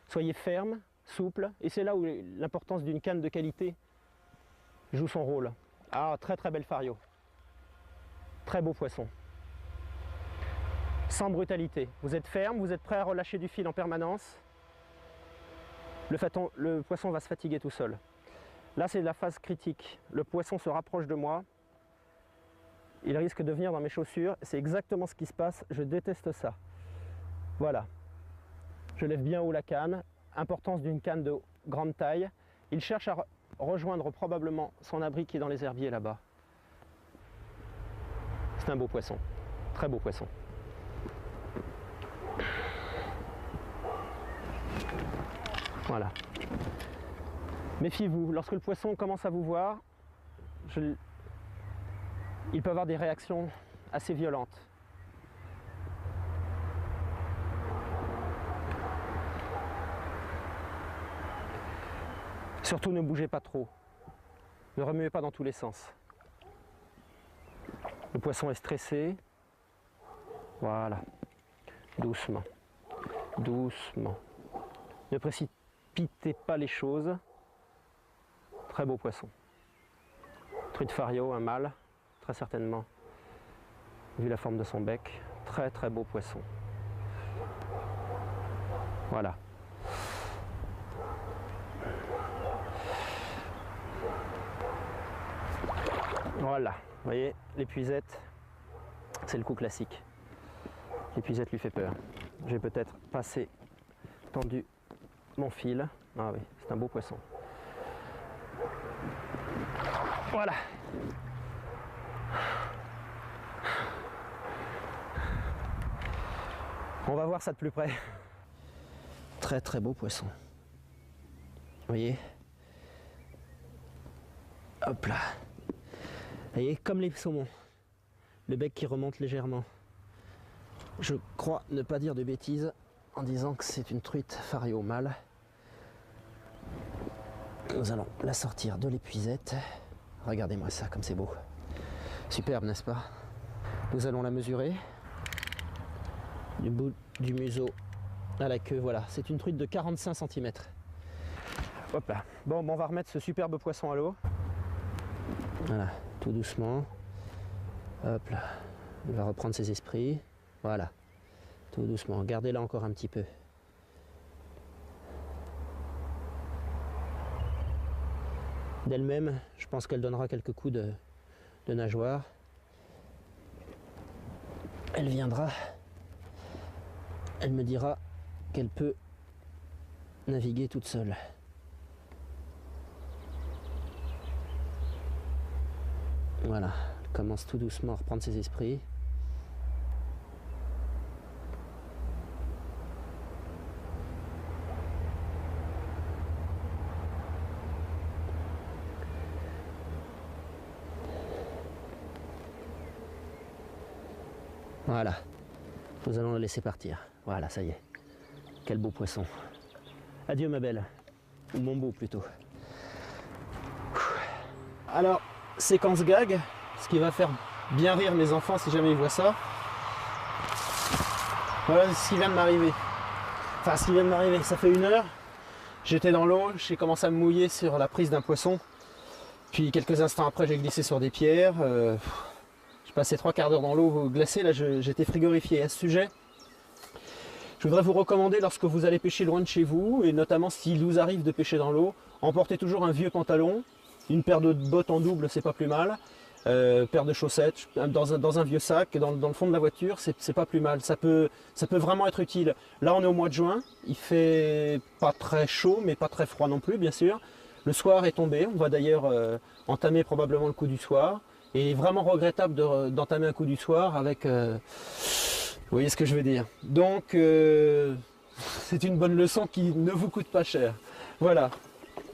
Soyez ferme, souple, et c'est là où l'importance d'une canne de qualité joue son rôle. Ah, très très belle fario. Très beau poisson. Sans brutalité. Vous êtes ferme, vous êtes prêt à relâcher du fil en permanence. Le poisson va se fatiguer tout seul. Là, c'est la phase critique. Le poisson se rapproche de moi. Il risque de venir dans mes chaussures. C'est exactement ce qui se passe. Je déteste ça. Voilà. Je lève bien haut la canne. Importance d'une canne de grande taille. Il cherche à rejoindre probablement son abri qui est dans les herbiers là-bas. C'est un beau poisson. Très beau poisson. Voilà. Méfiez-vous, lorsque le poisson commence à vous voir, il peut avoir des réactions assez violentes. Surtout ne bougez pas trop. Ne remuez pas dans tous les sens. Le poisson est stressé. Voilà. Doucement. Doucement. Ne précipitez pas les choses. Très beau poisson. Truite fario, un mâle, très certainement. Vu la forme de son bec. Très très beau poisson. Voilà. Voilà. Vous voyez, l'épuisette, c'est le coup classique. L'épuisette lui fait peur. J'ai peut-être passé, tendu mon fil. Ah oui, c'est un beau poisson. Voilà. On va voir ça de plus près. Très très beau poisson. Vous voyez? Hop là. Vous voyez, comme les saumons. Le bec qui remonte légèrement. Je crois ne pas dire de bêtises en disant que c'est une truite fario mâle. Nous allons la sortir de l'épuisette. Regardez-moi ça, comme c'est beau. Superbe, n'est-ce pas? Nous allons la mesurer. Du bout du museau à la queue, voilà. C'est une truite de 45 cm. Hop là. Bon, on va remettre ce superbe poisson à l'eau. Voilà, tout doucement. Hop là. Il va reprendre ses esprits. Voilà. Tout doucement. Gardez-la encore un petit peu. D'elle-même, je pense qu'elle donnera quelques coups de nageoire. Elle viendra. Elle me dira qu'elle peut naviguer toute seule. Voilà, elle commence tout doucement à reprendre ses esprits. Voilà, nous allons la laisser partir. Voilà, ça y est. Quel beau poisson. Adieu ma belle, ou mon beau plutôt. Alors, séquence gag, ce qui va faire bien rire mes enfants si jamais ils voient ça. Voilà ce qui vient de m'arriver. Enfin, ce qui vient de m'arriver, ça fait 1 heure. J'étais dans l'eau, j'ai commencé à me mouiller sur la prise d'un poisson. Puis quelques instants après, j'ai glissé sur des pierres. J'ai passé 3/4 d'heure dans l'eau glacée, là j'étais frigorifié. À ce sujet, je voudrais vous recommander lorsque vous allez pêcher loin de chez vous, et notamment s'il vous arrive de pêcher dans l'eau, emportez toujours un vieux pantalon, une paire de bottes en double, c'est pas plus mal, paire de chaussettes, dans un vieux sac, dans le fond de la voiture, c'est pas plus mal, ça peut vraiment être utile. Là on est au mois de juin, il fait pas très chaud, mais pas très froid non plus bien sûr. Le soir est tombé, on va d'ailleurs entamer probablement le coup du soir. Et il est vraiment regrettable d'entamer un coup du soir avec... vous voyez ce que je veux dire. Donc c'est une bonne leçon qui ne vous coûte pas cher. Voilà.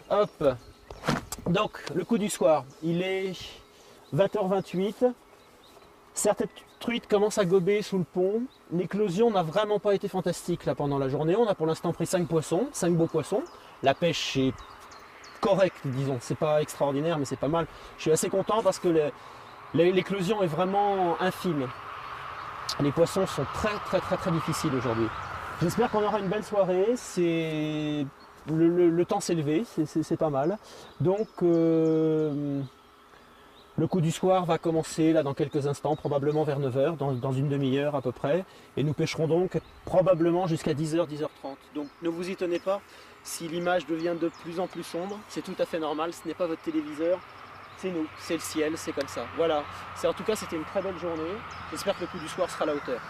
Hop. Donc le coup du soir, il est 20h28. Certaines truites commencent à gober sous le pont. L'éclosion n'a vraiment pas été fantastique là pendant la journée. On a pour l'instant pris 5 poissons, 5 beaux poissons. La pêche est correcte, disons. C'est pas extraordinaire, mais c'est pas mal. Je suis assez content parce que l'éclosion est vraiment infime. Les poissons sont très difficiles aujourd'hui. J'espère qu'on aura une belle soirée. Le temps s'est levé, c'est pas mal. Donc le coup du soir va commencer là dans quelques instants, probablement vers 9h, dans une demi-heure à peu près. Et nous pêcherons donc probablement jusqu'à 10h, 10h30. Donc ne vous y tenez pas, si l'image devient de plus en plus sombre, c'est tout à fait normal, ce n'est pas votre téléviseur, c'est nous, c'est le ciel, c'est comme ça. Voilà, en tout cas c'était une très belle journée, j'espère que le coup du soir sera à la hauteur.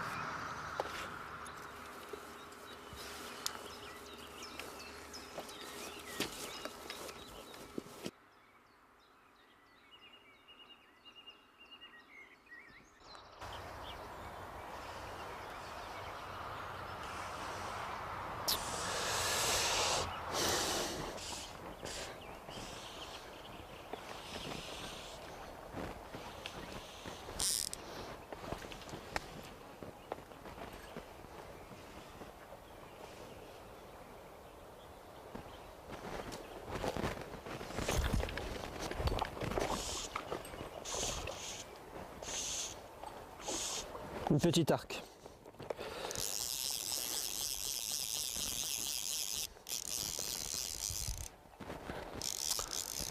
Une petite arc.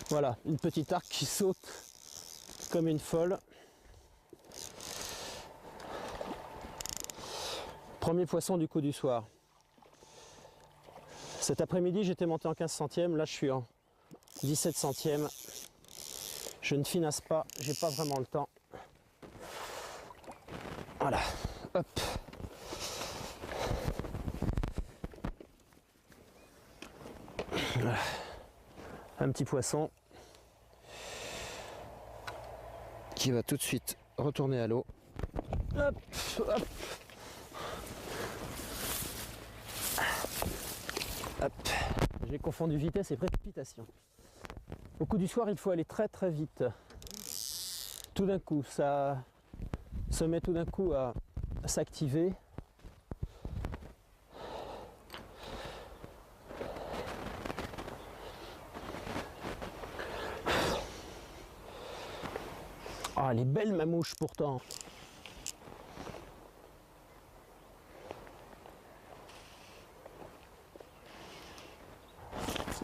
Voilà, une petite arc qui saute comme une folle. Premier poisson du coup du soir. Cet après-midi, j'étais monté en 15 centièmes, là je suis en 17 centièmes. Je ne finasse pas, j'ai pas vraiment le temps. Voilà, hop. Voilà. Un petit poisson qui va tout de suite retourner à l'eau. Hop, hop. Hop. J'ai confondu vitesse et précipitation. Au coup du soir, il faut aller très vite. Tout d'un coup, ça se met tout d'un coup à s'activer. Ah, elle est belle ma mouche pourtant.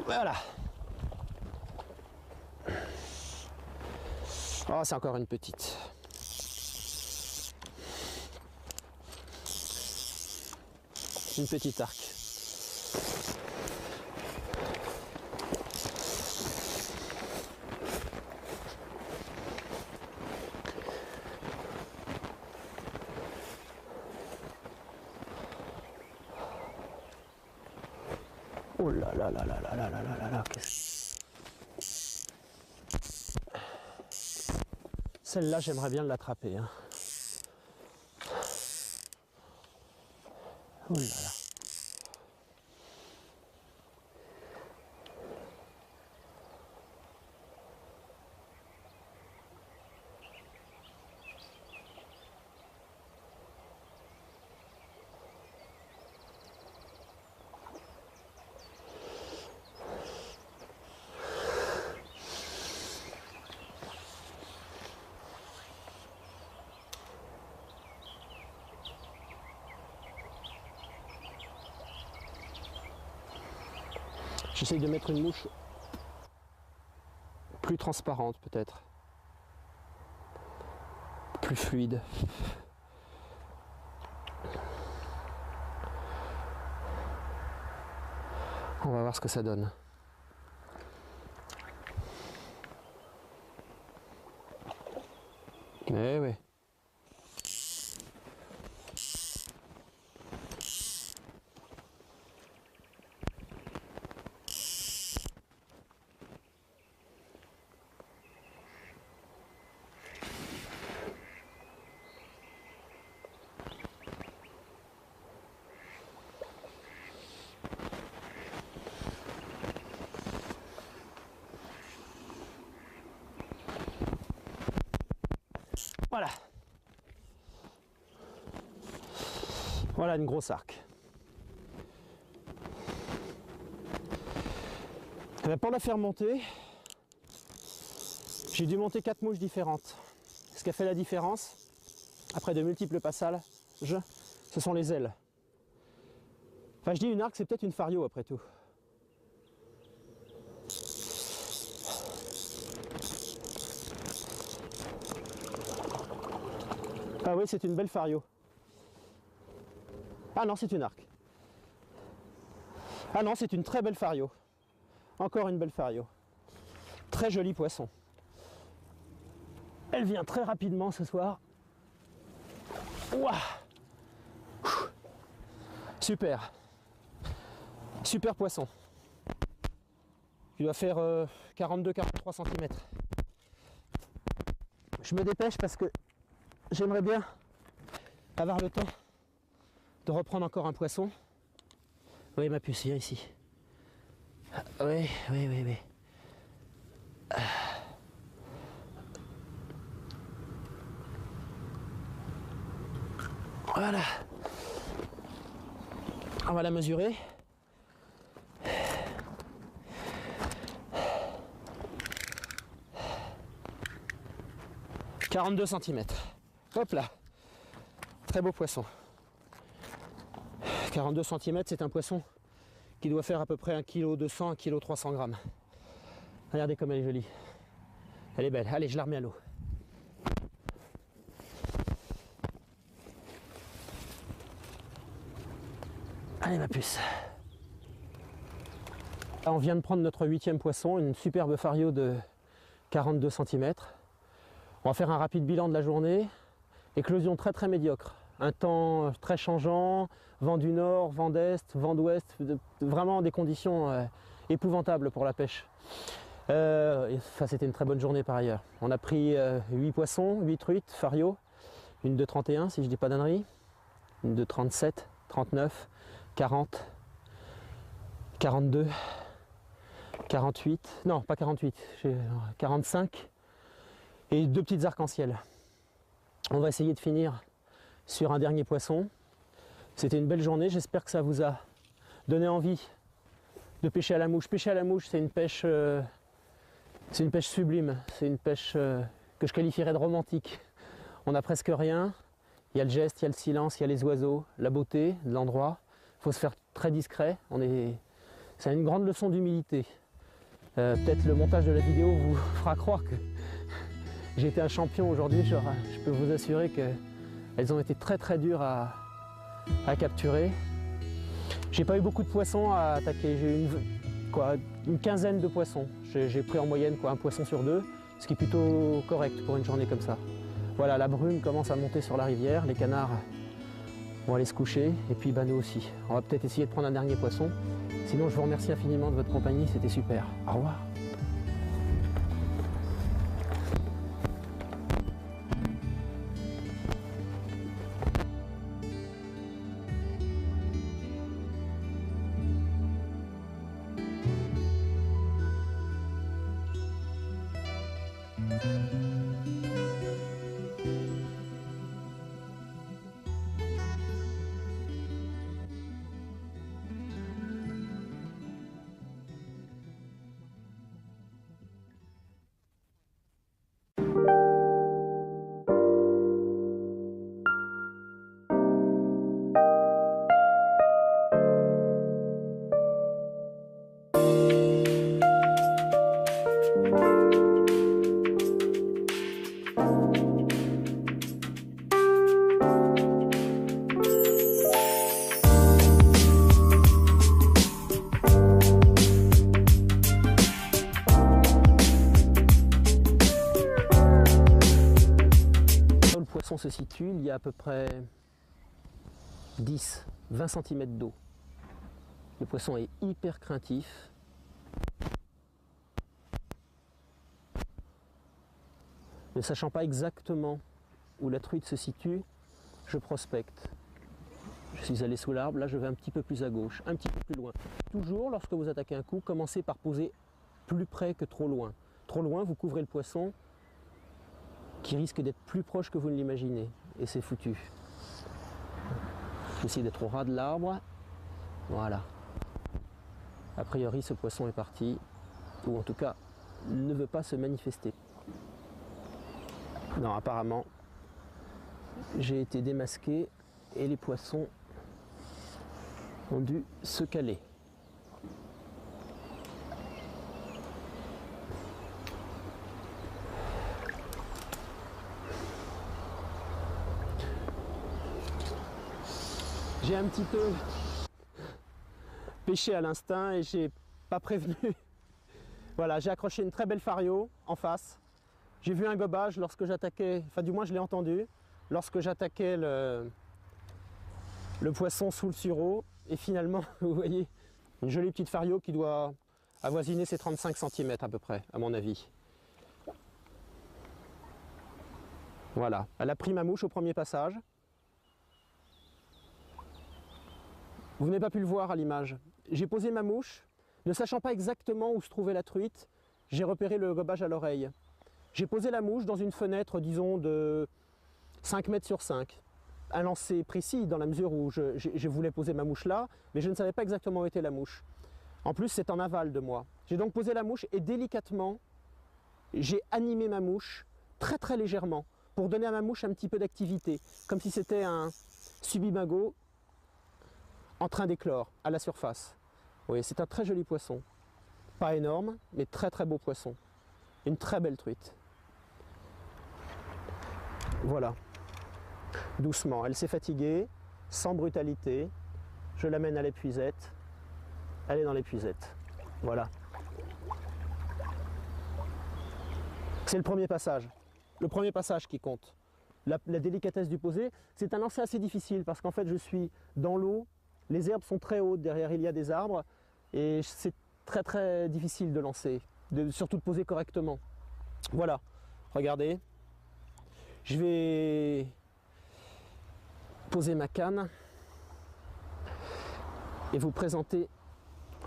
Voilà. Oh, c'est encore une petite. Une petite arc. Oh là là là là là là là là là, celle-là, j'aimerais bien l'attraper. Hein. Oh là là. J'essaye de mettre une mouche plus transparente peut-être, plus fluide. On va voir ce que ça donne. Eh oui. Voilà. Voilà une grosse arc. Pour la faire monter, j'ai dû monter 4 mouches différentes. Ce qui a fait la différence, après de multiples passages, ce sont les ailes. Enfin, je dis une arc, c'est peut-être une fario après tout. Ah oui, c'est une belle fario. Ah non, c'est une arc. Ah non, c'est une très belle fario. Encore une belle fario. Très joli poisson. Elle vient très rapidement ce soir. Ouah. Super. Super poisson. Il doit faire 42-43 cm. Je me dépêche parce que j'aimerais bien avoir le temps de reprendre encore un poisson. Oui, ma puce, viens ici. Oui. Voilà. On va la mesurer. « 42 cm. Hop là. Très beau poisson. 42 cm, c'est un poisson qui doit faire à peu près 1,2 kg, 1,3 kg. Regardez comme elle est jolie. Elle est belle. Allez, je la remets à l'eau. Allez ma puce. Là, on vient de prendre notre 8e poisson, une superbe fario de 42 cm. On va faire un rapide bilan de la journée. Éclosion très très médiocre. Un temps très changeant, vent du nord, vent d'est, vent d'ouest, vraiment des conditions épouvantables pour la pêche. Enfin, c'était une très bonne journée par ailleurs. On a pris 8 poissons, 8 truites, fario, une de 31 si je dis pas d'ânerie, une de 37, 39, 40, 42, 48, non pas 48, 45 et 2 petites arcs-en-ciel. On va essayer de finir sur un dernier poisson. C'était une belle journée, j'espère que ça vous a donné envie de pêcher à la mouche. Pêcher à la mouche, c'est une pêche sublime, c'est une pêche que je qualifierais de romantique. On n'a presque rien, il y a le geste, il y a le silence, il y a les oiseaux, la beauté de l'endroit. Il faut se faire très discret, c'est une grande leçon d'humilité. Peut-être le montage de la vidéo vous fera croire que j'ai été un champion aujourd'hui. Je peux vous assurer qu'elles ont été très très dures à capturer. J'ai pas eu beaucoup de poissons à attaquer, j'ai eu une quinzaine de poissons. J'ai pris en moyenne un poisson sur 2, ce qui est plutôt correct pour une journée comme ça. Voilà, la brume commence à monter sur la rivière, les canards vont aller se coucher, et puis nous aussi. On va peut-être essayer de prendre un dernier poisson. Sinon, je vous remercie infiniment de votre compagnie, c'était super. Au revoir. Se situe, il y a à peu près 10-20 cm d'eau. Le poisson est hyper craintif. Ne sachant pas exactement où la truite se situe, je prospecte. Je suis allé sous l'arbre, là je vais un petit peu plus à gauche, un petit peu plus loin. Toujours lorsque vous attaquez un coup, commencez par poser plus près que trop loin. Trop loin, vous couvrez le poisson qui risque d'être plus proche que vous ne l'imaginez. Et c'est foutu. J'essaie d'être au ras de l'arbre. Voilà. A priori, ce poisson est parti, ou en tout cas, ne veut pas se manifester. Non, apparemment, j'ai été démasqué et les poissons ont dû se caler. J'ai un petit peu pêché à l'instinct et j'ai pas prévenu. Voilà, j'ai accroché une très belle fario en face. J'ai vu un gobage lorsque j'attaquais, enfin du moins je l'ai entendu, lorsque j'attaquais le poisson sous le sureau. Et finalement, vous voyez, une jolie petite fario qui doit avoisiner ses 35 cm à peu près, à mon avis. Voilà, elle a pris ma mouche au premier passage. Vous n'avez pas pu le voir à l'image. J'ai posé ma mouche, ne sachant pas exactement où se trouvait la truite, j'ai repéré le gobage à l'oreille. J'ai posé la mouche dans une fenêtre, disons, de 5 mètres sur 5. Un lancer précis dans la mesure où je voulais poser ma mouche là, mais je ne savais pas exactement où était la mouche. En plus, c'est en aval de moi. J'ai donc posé la mouche et délicatement, j'ai animé ma mouche très très légèrement pour donner à ma mouche un petit peu d'activité, comme si c'était un subimago en train d'éclore à la surface. Oui, c'est un très joli poisson. Pas énorme, mais très très beau poisson. Une très belle truite. Voilà. Doucement, elle s'est fatiguée, sans brutalité. Je l'amène à l'épuisette. Elle est dans l'épuisette. Voilà. C'est le premier passage. Le premier passage qui compte. La délicatesse du posé, c'est un lancer assez difficile parce qu'en fait je suis dans l'eau. Les herbes sont très hautes, derrière il y a des arbres et c'est très très difficile de lancer, surtout de poser correctement. Voilà, regardez, je vais poser ma canne et vous présenter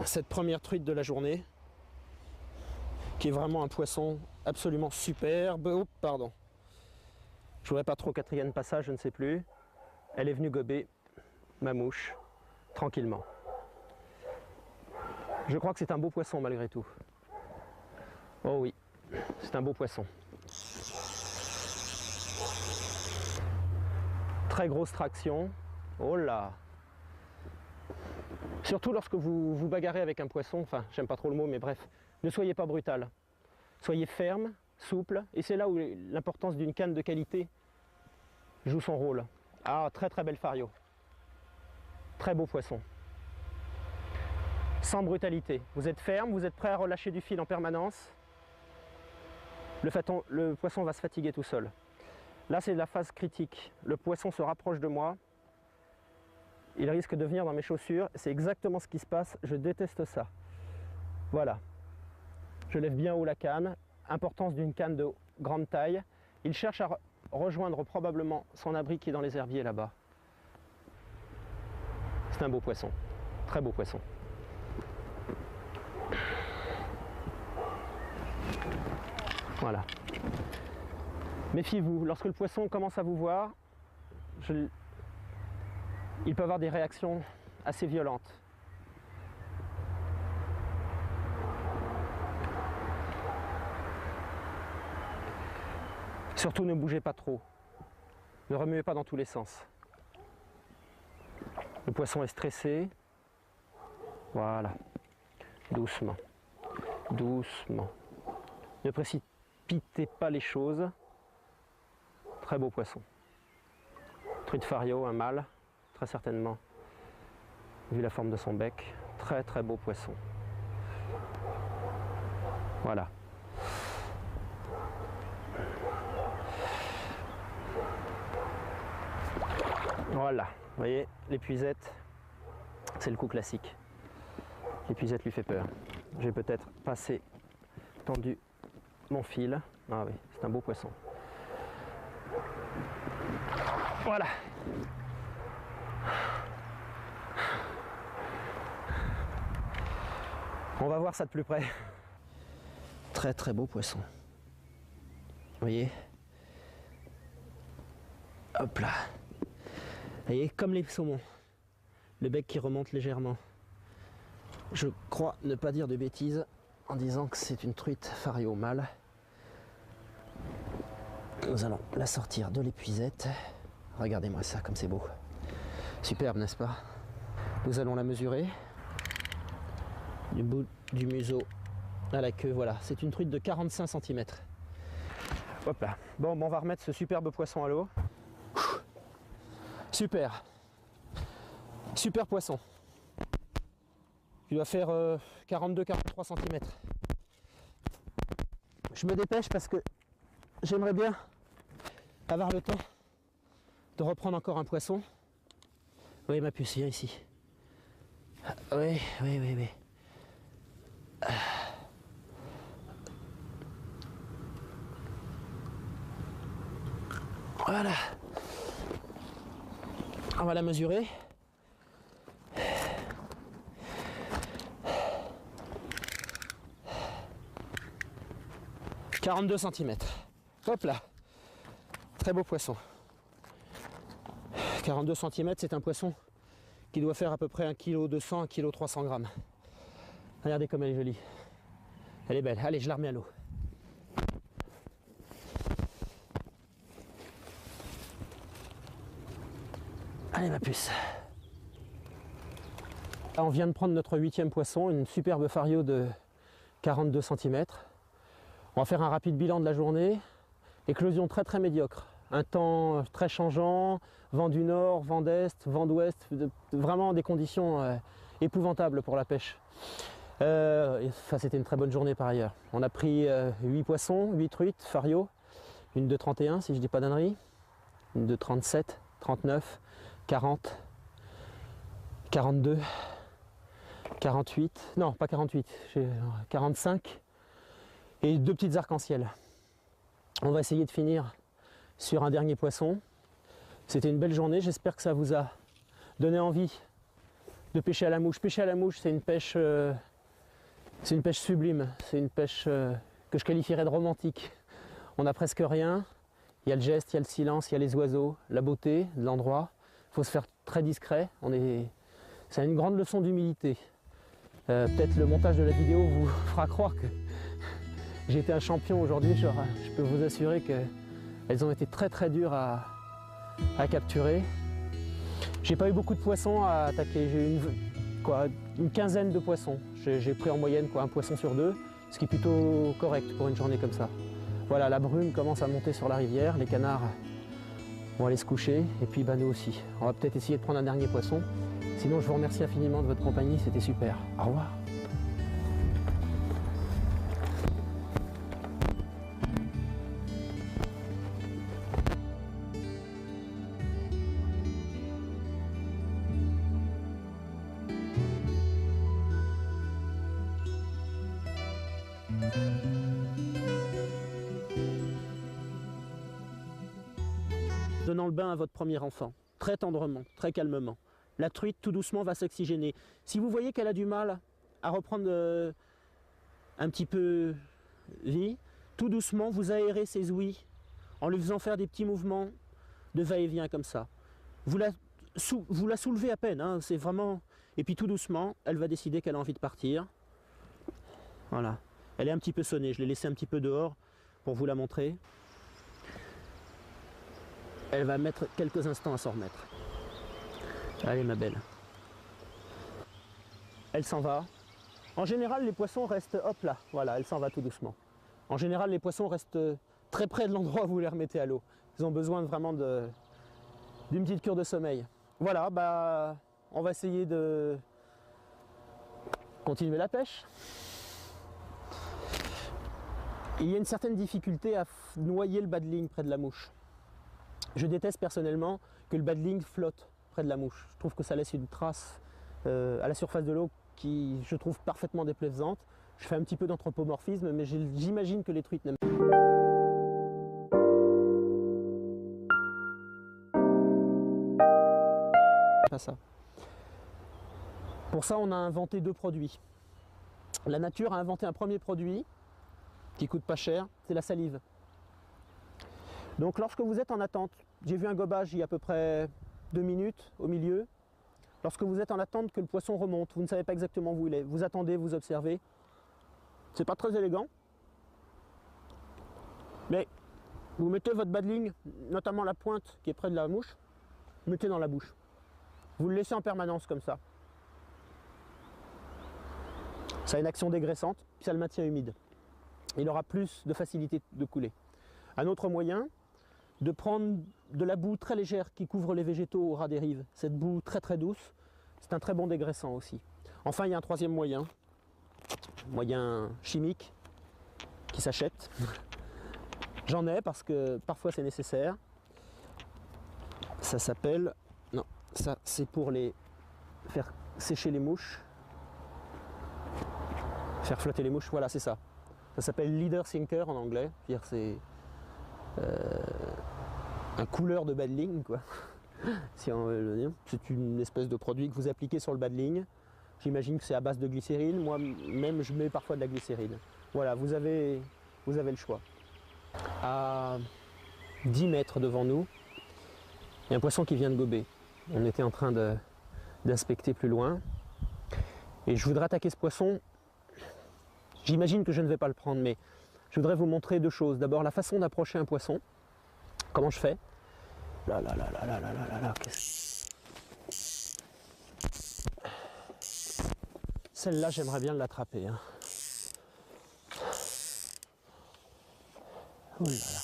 cette première truite de la journée qui est vraiment un poisson absolument superbe. Oh, pardon, je ne voudrais pas trop quatrième passage, je ne sais plus. Elle est venue gober ma mouche tranquillement. Je crois que c'est un beau poisson malgré tout. Oh oui, c'est un beau poisson. Très grosse traction. Oh là! Surtout lorsque vous vous bagarrez avec un poisson, enfin j'aime pas trop le mot mais bref, ne soyez pas brutal. Soyez ferme, souple, et c'est là où l'importance d'une canne de qualité joue son rôle. Ah, très très belle fario. Très beau poisson. Sans brutalité. Vous êtes ferme, vous êtes prêt à relâcher du fil en permanence. Le poisson va se fatiguer tout seul. Là, c'est la phase critique. Le poisson se rapproche de moi. Il risque de venir dans mes chaussures. C'est exactement ce qui se passe. Je déteste ça. Voilà. Je lève bien haut la canne. Importance d'une canne de grande taille. Il cherche à rejoindre probablement son abri qui est dans les herbiers là-bas. C'est un beau poisson. Très beau poisson. Voilà. Méfiez-vous, lorsque le poisson commence à vous voir, il peut avoir des réactions assez violentes. Surtout ne bougez pas trop. Ne remuez pas dans tous les sens. Le poisson est stressé. Voilà. Doucement. Doucement. Ne précipitez pas les choses. Très beau poisson. Truite fario, un mâle, très certainement. Vu la forme de son bec. Très très beau poisson. Voilà. Voilà. Vous voyez, l'épuisette, c'est le coup classique. L'épuisette lui fait peur. J'ai peut-être passé, tendu mon fil. Ah oui, c'est un beau poisson. Voilà. On va voir ça de plus près. Très très beau poisson. Vous voyez, Hop là. Vous voyez, comme les saumons, le bec qui remonte légèrement. Je crois ne pas dire de bêtises en disant que c'est une truite fario mâle. Nous allons la sortir de l'épuisette. Regardez-moi ça, comme c'est beau. Superbe, n'est-ce pas? Nous allons la mesurer. Du bout du museau à la queue, voilà. C'est une truite de 45 cm. Hop là. Bon, on va remettre ce superbe poisson à l'eau. Super. Super poisson. Il doit faire 42-43 cm. Je me dépêche parce que j'aimerais bien avoir le temps de reprendre encore un poisson. Oui, ma puce, viens ici. Oui. Voilà. On va la mesurer. « 42 cm. Hop là. Très beau poisson. 42 cm, c'est un poisson qui doit faire à peu près 1,2 kg, 1,3 kg. Regardez comme elle est jolie. Elle est belle. Allez, je la remets à l'eau. Allez ma puce. Là, on vient de prendre notre 8e poisson, une superbe fario de 42 cm. On va faire un rapide bilan de la journée. Éclosion très médiocre. Un temps très changeant, vent du nord, vent d'est, vent d'ouest, vraiment des conditions épouvantables pour la pêche. C'était une très bonne journée par ailleurs. On a pris 8 poissons, 8 truites, fario, une de 31 si je dis pas d'ânerie, une de 37, 39, 40, 42, 48, non pas 48, 45 et 2 petites arcs-en-ciel. On va essayer de finir sur un dernier poisson. C'était une belle journée, j'espère que ça vous a donné envie de pêcher à la mouche. Pêcher à la mouche, c'est une pêche sublime, c'est une pêche que je qualifierais de romantique. On n'a presque rien, il y a le geste, il y a le silence, il y a les oiseaux, la beauté de l'endroit. Il faut se faire très discret, c'est une grande leçon d'humilité. Peut-être le montage de la vidéo vous fera croire que j'ai été un champion aujourd'hui. Je peux vous assurer qu'elles ont été très dures à capturer. J'ai pas eu beaucoup de poissons à attaquer, j'ai eu une quinzaine de poissons. J'ai pris en moyenne un poisson sur 2, ce qui est plutôt correct pour une journée comme ça. Voilà, la brume commence à monter sur la rivière, les canards vont aller se coucher, et puis nous aussi. On va peut-être essayer de prendre un dernier poisson. Sinon, je vous remercie infiniment de votre compagnie, c'était super. Au revoir. Donnant le bain à votre premier enfant, très tendrement, très calmement. La truite, tout doucement, va s'oxygéner. Si vous voyez qu'elle a du mal à reprendre un petit peu vie, tout doucement, vous aérez ses ouïes en lui faisant faire des petits mouvements de va-et-vient comme ça. Vous la soulevez à peine, hein, c'est vraiment... Et puis tout doucement, elle va décider qu'elle a envie de partir. Voilà. Elle est un petit peu sonnée, je l'ai laissée un petit peu dehors pour vous la montrer. Elle va mettre quelques instants à s'en remettre. Allez ma belle. Elle s'en va. En général, les poissons restent, hop là, voilà, elle s'en va tout doucement. En général, les poissons restent très près de l'endroit où vous les remettez à l'eau. Ils ont besoin vraiment d'une petite cure de sommeil. Voilà, on va essayer de continuer la pêche. Il y a une certaine difficulté à noyer le bas de ligne près de la mouche. Je déteste personnellement que le bas de ligne flotte près de la mouche. Je trouve que ça laisse une trace à la surface de l'eau qui, je trouve, parfaitement déplaisante. Je fais un petit peu d'anthropomorphisme, mais j'imagine que les truites n'aiment pas ça. Pour ça, on a inventé 2 produits. La nature a inventé un premier produit qui coûte pas cher, c'est la salive. Donc lorsque vous êtes en attente, j'ai vu un gobage il y a à peu près 2 minutes au milieu. Lorsque vous êtes en attente que le poisson remonte, vous ne savez pas exactement où il est, vous attendez, vous observez. C'est pas très élégant, mais vous mettez votre badling, notamment la pointe qui est près de la mouche, vous mettez dans la bouche. Vous le laissez en permanence comme ça. Ça a une action dégraissante, puis ça le maintient humide. Il aura plus de facilité de couler. Un autre moyen, de prendre de la boue très légère qui couvre les végétaux au ras des rives. Cette boue très très douce, c'est un très bon dégraissant aussi. Enfin, il y a un troisième moyen chimique qui s'achète. J'en ai parce que parfois c'est nécessaire. Ça s'appelle... Non, ça c'est pour faire sécher les mouches. Faire flotter les mouches, voilà c'est ça. Ça s'appelle Leader Sinker en anglais. C'est un couleur de badling, quoi. Si on veut le dire. C'est une espèce de produit que vous appliquez sur le badling. J'imagine que c'est à base de glycérine. Moi-même, je mets parfois de la glycérine. Voilà, vous avez le choix. À 10 mètres devant nous, il y a un poisson qui vient de gober. On était en train d'inspecter plus loin. Et je voudrais attaquer ce poisson. J'imagine que je ne vais pas le prendre, mais je voudrais vous montrer deux choses. D'abord, la façon d'approcher un poisson. Comment je fais? Celle-là, j'aimerais bien l'attraper. Hein. Oh là là.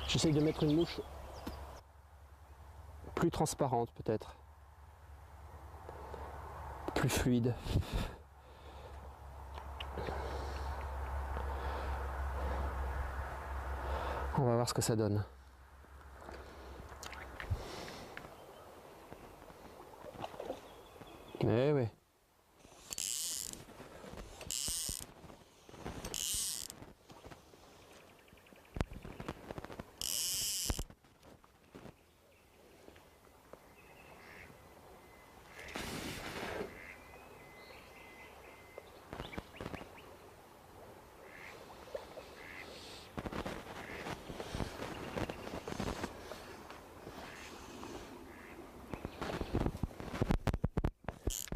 J'essaye de mettre une mouche plus transparente peut-être, plus fluide. On va voir ce que ça donne. Eh oui.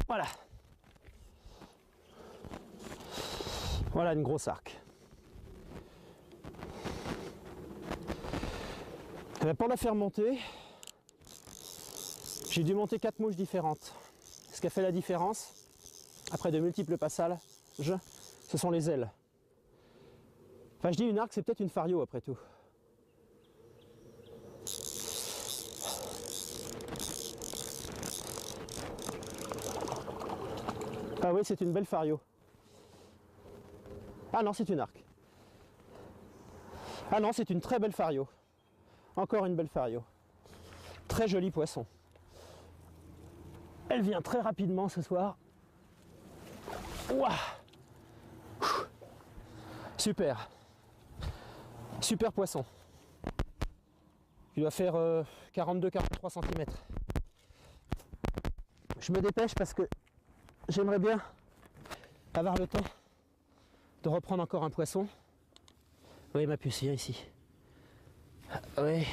Voilà. Voilà une grosse arc. Pour la faire monter, j'ai dû monter 4 mouches différentes. Ce qui a fait la différence, après de multiples passages, ce sont les ailes. Enfin, je dis une arc, c'est peut-être une fario après tout. Ah oui, c'est une belle fario. Ah non, c'est une arc. Ah non, c'est une très belle fario. Encore une belle fario. Très joli poisson. Elle vient très rapidement ce soir. Ouah. Super. Super poisson. Il doit faire 42-43 cm. Je me dépêche parce que j'aimerais bien avoir le temps de reprendre encore un poisson. Oui, ma puce, viens ici. Oui.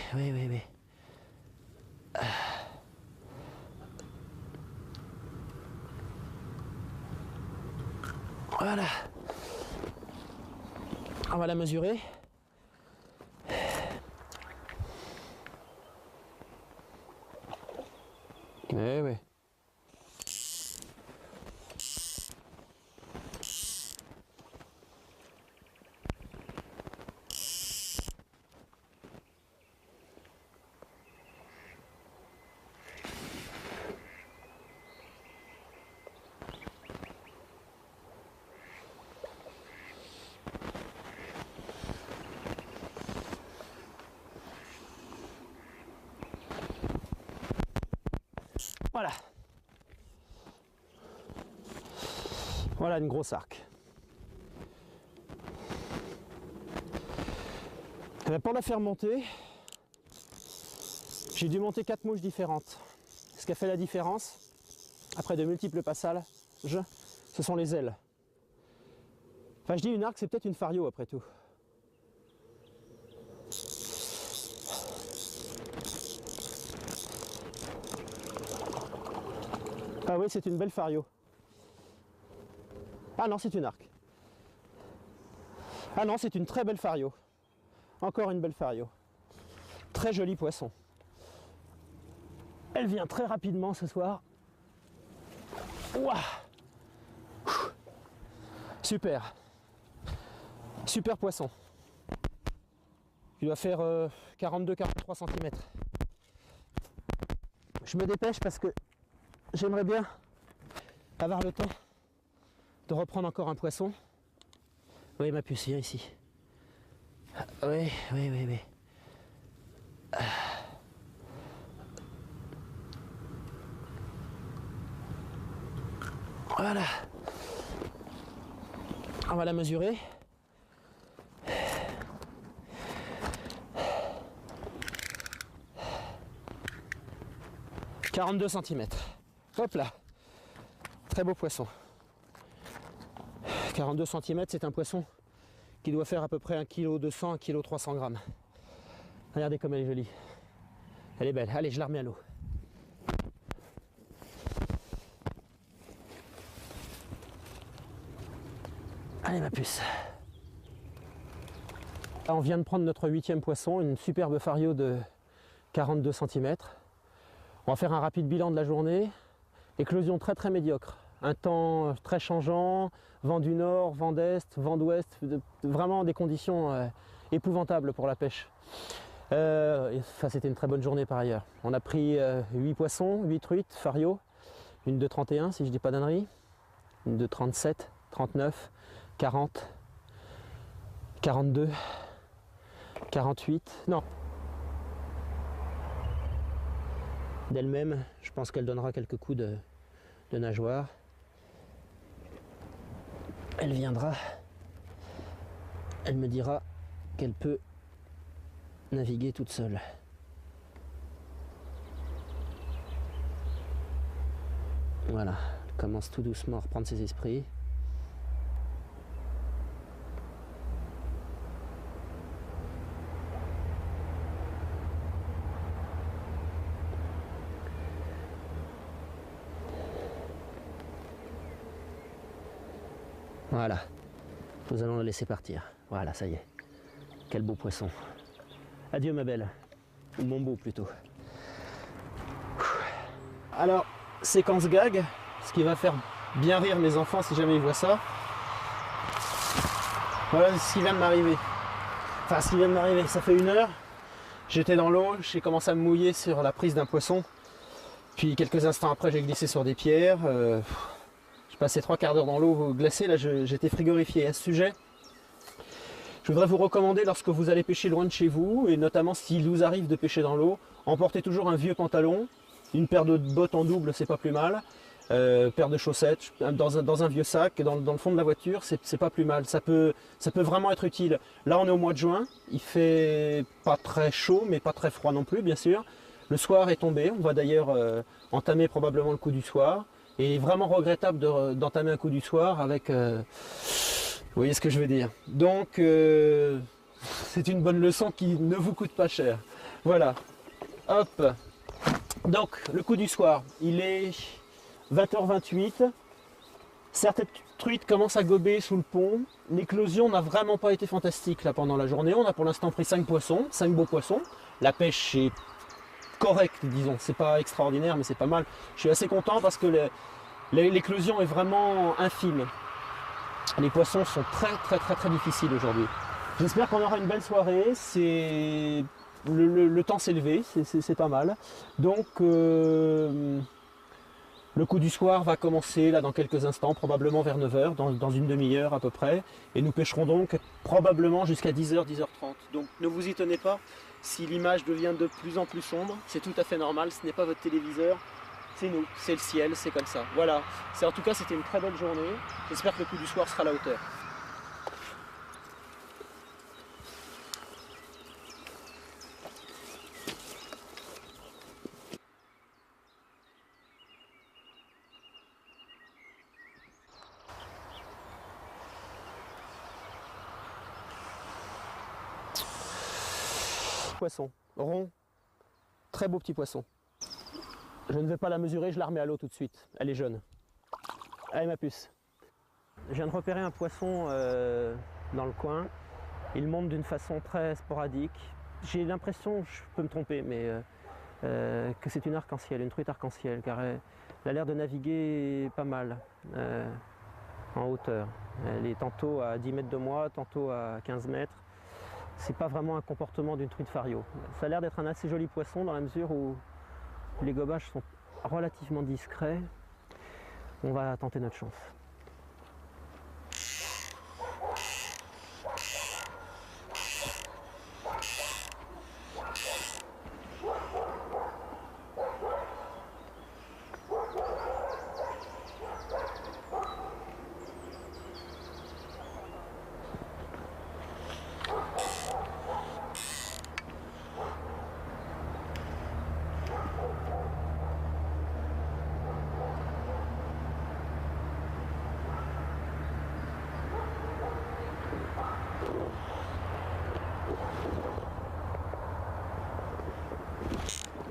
Voilà. On va la mesurer. Oui. Voilà. Voilà une grosse arc. Et bien pour la faire monter, j'ai dû monter 4 mouches différentes. Ce qui a fait la différence, après de multiples passages, ce sont les ailes. Enfin je dis une arc, c'est peut-être une fario après tout. Ah oui, c'est une belle fario. Ah non, c'est une arc. Ah non, c'est une très belle fario. Encore une belle fario. Très joli poisson. Elle vient très rapidement ce soir. Ouah. Super. Super poisson. Il doit faire 42-43 cm. Je me dépêche parce que j'aimerais bien avoir le temps de reprendre encore un poisson. Oui, ma puce, viens ici. Oui. Voilà. On va la mesurer. « 42 cm. Hop là. Très beau poisson. 42 cm, c'est un poisson qui doit faire à peu près 1,2 kg, 1,3 kg. Regardez comme elle est jolie. Elle est belle. Allez, je la remets à l'eau. Allez ma puce. Là, on vient de prendre notre 8e poisson, une superbe fario de 42 cm. On va faire un rapide bilan de la journée. Éclosion très très médiocre. Un temps très changeant, vent du nord, vent d'est, vent d'ouest, vraiment des conditions épouvantables pour la pêche. C'était une très bonne journée par ailleurs. On a pris 8 poissons, 8 truites, fario, une de 31 si je dis pas d'ânerie, une de 37, 39, 40, 42, 48, non. D'elle-même, je pense qu'elle donnera quelques coups de nageoire. Elle viendra, elle me dira qu'elle peut naviguer toute seule. Voilà, elle commence tout doucement à reprendre ses esprits. Voilà, nous allons la laisser partir. Voilà, ça y est. Quel beau poisson. Adieu ma belle, ou mon beau plutôt. Alors, séquence gag, ce qui va faire bien rire mes enfants si jamais ils voient ça. Voilà ce qui vient de m'arriver. Enfin, ce qui vient de m'arriver, ça fait 1 heure. J'étais dans l'eau, j'ai commencé à me mouiller sur la prise d'un poisson. Puis quelques instants après, j'ai glissé sur des pierres. J'ai passé 3/4 d'heure dans l'eau glacée, là j'étais frigorifié. À ce sujet, je voudrais vous recommander lorsque vous allez pêcher loin de chez vous, et notamment s'il vous arrive de pêcher dans l'eau, emportez toujours un vieux pantalon, une paire de bottes en double, c'est pas plus mal, paire de chaussettes, dans un vieux sac, dans le fond de la voiture, c'est pas plus mal, ça peut vraiment être utile. Là on est au mois de juin, il fait pas très chaud, mais pas très froid non plus bien sûr. Le soir est tombé, on va d'ailleurs entamer probablement le coup du soir, et vraiment regrettable d'entamer un coup du soir avec... vous voyez ce que je veux dire. Donc, c'est une bonne leçon qui ne vous coûte pas cher. Voilà. Hop. Donc, le coup du soir, il est 20h28. Certaines truites commencent à gober sous le pont. L'éclosion n'a vraiment pas été fantastique là pendant la journée. On a pour l'instant pris 5 poissons, 5 beaux poissons. La pêche est correcte, disons. C'est pas extraordinaire, mais c'est pas mal. Je suis assez content parce que l'éclosion est vraiment infime. Les poissons sont très difficiles aujourd'hui. J'espère qu'on aura une belle soirée. Le temps s'est levé, c'est pas mal. Donc le coup du soir va commencer là dans quelques instants, probablement vers 9h, dans une demi-heure à peu près. Et nous pêcherons donc probablement jusqu'à 10h, 10h30. Donc ne vous y tenez pas, si l'image devient de plus en plus sombre, c'est tout à fait normal, ce n'est pas votre téléviseur. c'est nous, c'est le ciel, c'est comme ça. Voilà, en tout cas c'était une très belle journée. J'espère que le coup du soir sera à la hauteur. Poisson, rond, très beau petit poisson. Je ne vais pas la mesurer, je la remets à l'eau tout de suite. Elle est jeune. Allez ma puce. Je viens de repérer un poisson dans le coin. Il monte d'une façon très sporadique. J'ai l'impression, je peux me tromper, mais que c'est une arc-en-ciel, une truite arc-en-ciel, car elle a l'air de naviguer pas mal en hauteur. Elle est tantôt à 10 mètres de moi, tantôt à 15 mètres. C'est pas vraiment un comportement d'une truite fario. Ça a l'air d'être un assez joli poisson dans la mesure où les gobages sont relativement discrets. On va tenter notre chance.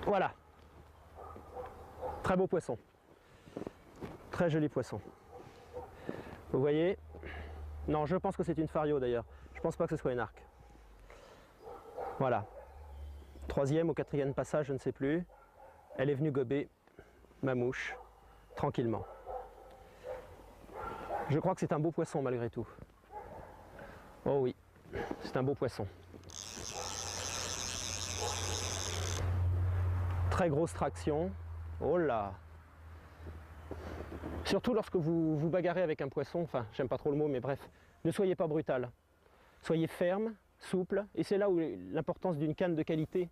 Voilà, très beau poisson, très joli poisson. Vous voyez? Non, je pense que c'est une fario d'ailleurs, je pense pas que ce soit une arc. Voilà, troisième ou quatrième passage, je ne sais plus, elle est venue gober ma mouche, tranquillement. Je crois que c'est un beau poisson malgré tout. Oh oui, c'est un beau poisson. Très grosse traction. Oh là! Surtout lorsque vous vous bagarrez avec un poisson, enfin j'aime pas trop le mot mais bref, ne soyez pas brutal. Soyez ferme, souple, et c'est là où l'importance d'une canne de qualité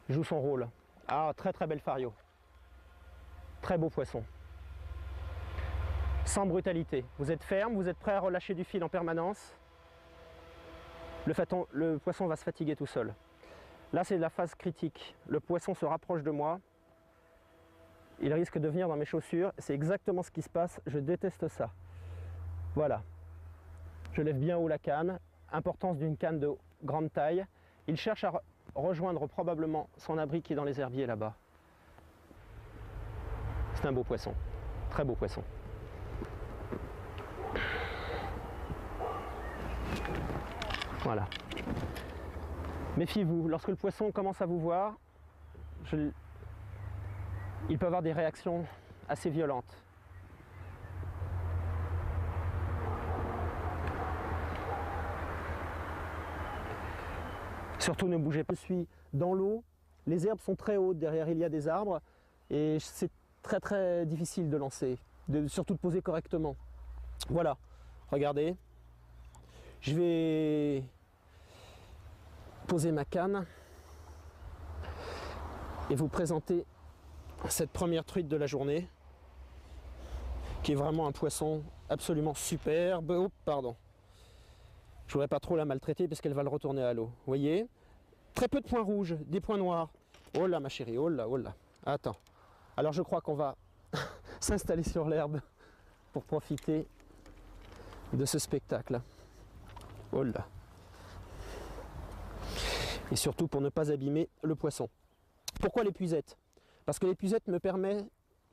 joue son rôle. Ah, très très belle fario. Très beau poisson. Sans brutalité. Vous êtes ferme, vous êtes prêt à relâcher du fil en permanence. Le poisson va se fatiguer tout seul. Là, c'est la phase critique. Le poisson se rapproche de moi. Il risque de venir dans mes chaussures. C'est exactement ce qui se passe. Je déteste ça. Voilà. Je lève bien haut la canne. Importance d'une canne de grande taille. Il cherche à rejoindre probablement son abri qui est dans les herbiers là-bas. C'est un beau poisson. Très beau poisson. Voilà. Méfiez-vous, lorsque le poisson commence à vous voir, il peut avoir des réactions assez violentes. Surtout ne bougez pas. Je suis dans l'eau, les herbes sont très hautes, derrière il y a des arbres et c'est très très difficile de lancer, surtout de poser correctement. Voilà, regardez, je vais poser ma canne et vous présenter cette première truite de la journée qui est vraiment un poisson absolument superbe. Oh, pardon, je voudrais pas trop la maltraiter parce qu'elle va le retourner à l'eau. Vous voyez, très peu de points rouges, des points noirs. Oh là ma chérie, oh là, oh là. Attends, alors je crois qu'on va s'installer sur l'herbe pour profiter de ce spectacle. Oh là. Et surtout pour ne pas abîmer le poisson. Pourquoi l'épuisette? Parce que l'épuisette me permet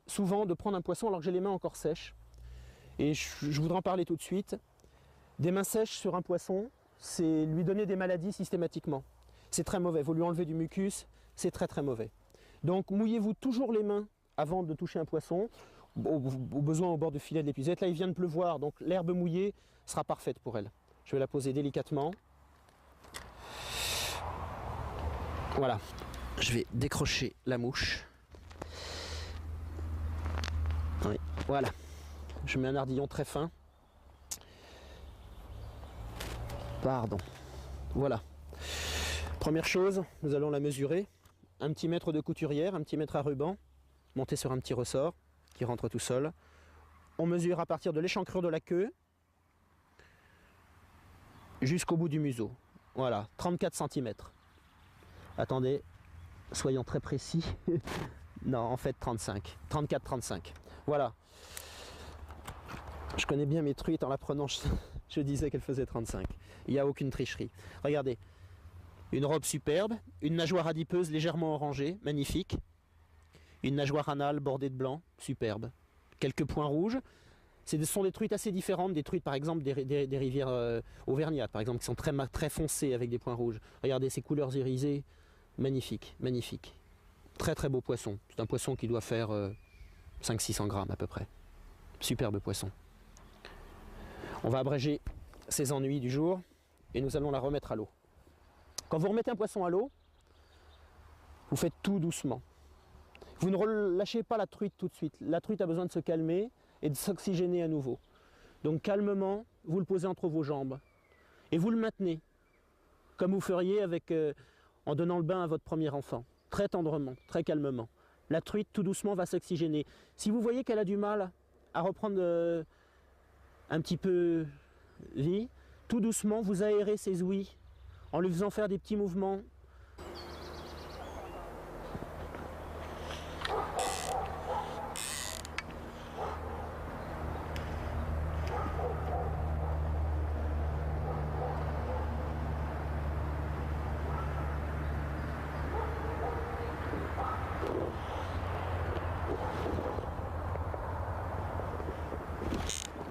souvent de prendre un poisson alors que j'ai les mains encore sèches. Et je voudrais en parler tout de suite. Des mains sèches sur un poisson, c'est lui donner des maladies systématiquement. C'est très mauvais, vous lui enlevez du mucus, c'est très très mauvais. Donc mouillez-vous toujours les mains avant de toucher un poisson, au besoin au bord du filet de l'épuisette. Là il vient de pleuvoir, donc l'herbe mouillée sera parfaite pour elle. Je vais la poser délicatement. Voilà, je vais décrocher la mouche. Oui, voilà, je mets un ardillon très fin. Pardon, voilà. Première chose, nous allons la mesurer. Un petit mètre de couturière, un petit mètre à ruban. monter sur un petit ressort qui rentre tout seul. On mesure à partir de l'échancrure de la queue jusqu'au bout du museau. Voilà, 34 cm. Attendez, soyons très précis. Non, en fait 35. 34-35. Voilà. Je connais bien mes truites, en la prenant, je disais qu'elle faisait 35. Il n'y a aucune tricherie. Regardez, une robe superbe, une nageoire adipeuse légèrement orangée, magnifique. Une nageoire anale bordée de blanc, superbe. Quelques points rouges. Ce sont des truites assez différentes, des truites par exemple des rivières auvergnates, par exemple, qui sont très foncées avec des points rouges. Regardez ces couleurs irisées, magnifique, magnifique. Très très beau poisson. C'est un poisson qui doit faire 500-600 grammes à peu près. Superbe poisson. On va abréger ces ennuis du jour et nous allons la remettre à l'eau. Quand vous remettez un poisson à l'eau, vous faites tout doucement. Vous ne relâchez pas la truite tout de suite. La truite a besoin de se calmer et de s'oxygéner à nouveau. Donc calmement, vous le posez entre vos jambes et vous le maintenez, comme vous feriez en donnant le bain à votre premier enfant. Très tendrement, très calmement. La truite, tout doucement, va s'oxygéner. Si vous voyez qu'elle a du mal à reprendre un petit peu vie, tout doucement, vous aérez ses ouïes en lui faisant faire des petits mouvements.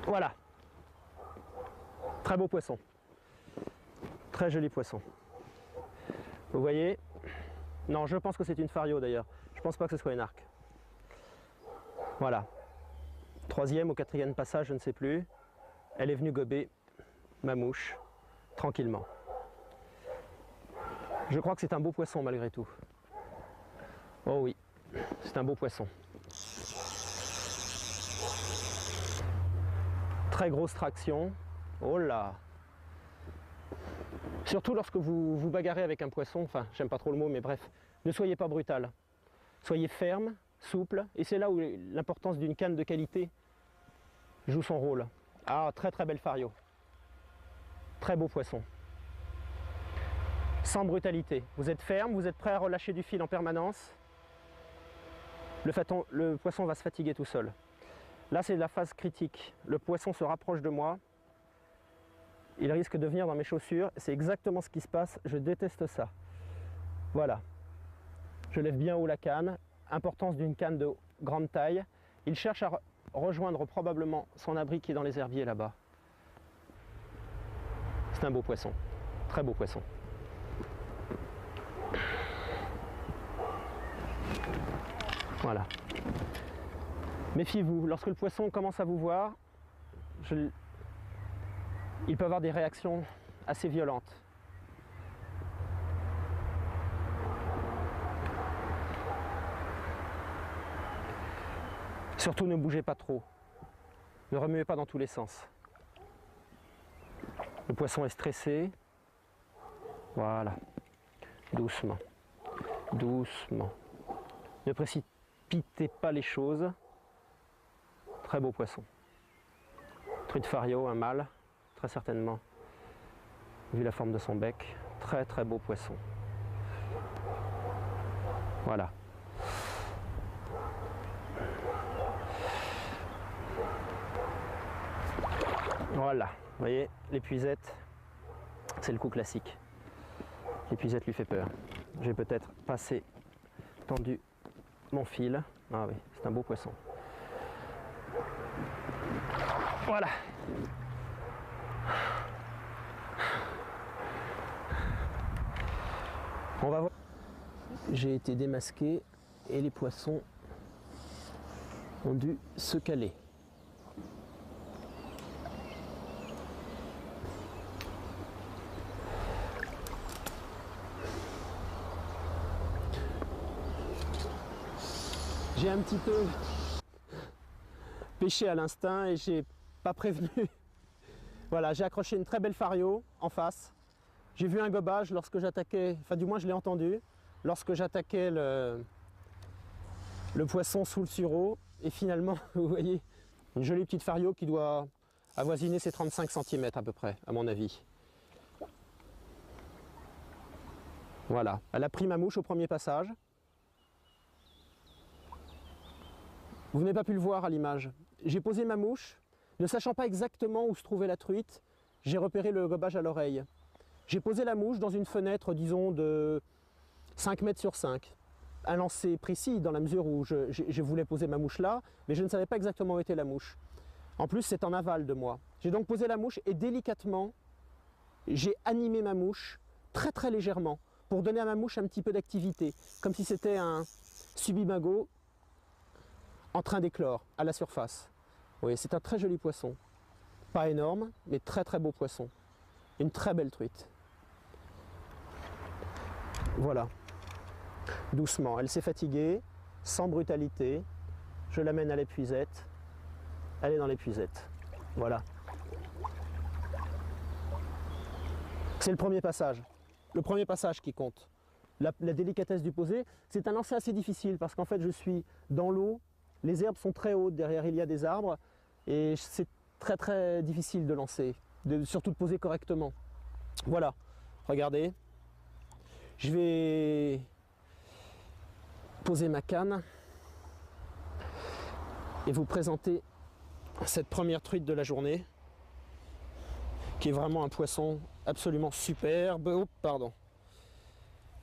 Voilà. Très beau poisson. Très joli poisson. Vous voyez? Non, je pense que c'est une fario d'ailleurs. Je pense pas que ce soit une arc. Voilà. Troisième ou quatrième passage, je ne sais plus. Elle est venue gober ma mouche, tranquillement. Je crois que c'est un beau poisson malgré tout. Oh oui, c'est un beau poisson. Très grosse traction. Oh là! Surtout lorsque vous vous bagarrez avec un poisson, enfin j'aime pas trop le mot mais bref, ne soyez pas brutal. Soyez ferme, souple, et c'est là où l'importance d'une canne de qualité joue son rôle. Ah, très très belle fario. Très beau poisson. Sans brutalité. Vous êtes ferme, vous êtes prêt à relâcher du fil en permanence. Le poisson va se fatiguer tout seul. Là, c'est la phase critique. Le poisson se rapproche de moi. Il risque de venir dans mes chaussures. C'est exactement ce qui se passe. Je déteste ça. Voilà. Je lève bien haut la canne. Importance d'une canne de grande taille. Il cherche à rejoindre probablement son abri qui est dans les herbiers là-bas. C'est un beau poisson. Très beau poisson. Voilà. Méfiez-vous, lorsque le poisson commence à vous voir, il peut avoir des réactions assez violentes. Surtout ne bougez pas trop, ne remuez pas dans tous les sens. Le poisson est stressé, voilà, doucement, doucement. Ne précipitez pas les choses. Très beau poisson. Truite fario, un mâle, très certainement, vu la forme de son bec. Très très beau poisson. Voilà. Voilà, vous voyez, l'épuisette, c'est le coup classique. L'épuisette lui fait peur. J'ai peut-être passé, tendu mon fil. Ah oui, c'est un beau poisson. Voilà. On va voir. J'ai été démasqué et les poissons ont dû se caler. J'ai un petit peu pêché à l'instinct et j'ai pas prévenu. Voilà, j'ai accroché une très belle fario en face. J'ai vu un gobage lorsque j'attaquais, enfin du moins je l'ai entendu, lorsque j'attaquais le poisson sous le sureau. Et finalement, vous voyez, une jolie petite fario qui doit avoisiner ses 35 cm à peu près, à mon avis. Voilà, elle a pris ma mouche au premier passage. Vous n'avez pas pu le voir à l'image. J'ai posé ma mouche, ne sachant pas exactement où se trouvait la truite, j'ai repéré le gobage à l'oreille. J'ai posé la mouche dans une fenêtre, disons, de 5 mètres sur 5. Un lancer précis dans la mesure où je voulais poser ma mouche là, mais je ne savais pas exactement où était la mouche. En plus, c'est en aval de moi. J'ai donc posé la mouche et délicatement, j'ai animé ma mouche très très légèrement pour donner à ma mouche un petit peu d'activité, comme si c'était un subimago en train d'éclore à la surface. Vous voyez, c'est un très joli poisson. Pas énorme, mais très très beau poisson. Une très belle truite. Voilà. Doucement, elle s'est fatiguée, sans brutalité. Je l'amène à l'épuisette. Elle est dans l'épuisette. Voilà. C'est le premier passage. Le premier passage qui compte. La délicatesse du posé, c'est un lancer assez difficile parce qu'en fait je suis dans l'eau, les herbes sont très hautes, derrière il y a des arbres et c'est très très difficile de lancer, surtout de poser correctement. Voilà, regardez, je vais poser ma canne et vous présenter cette première truite de la journée qui est vraiment un poisson absolument superbe. Oh, pardon.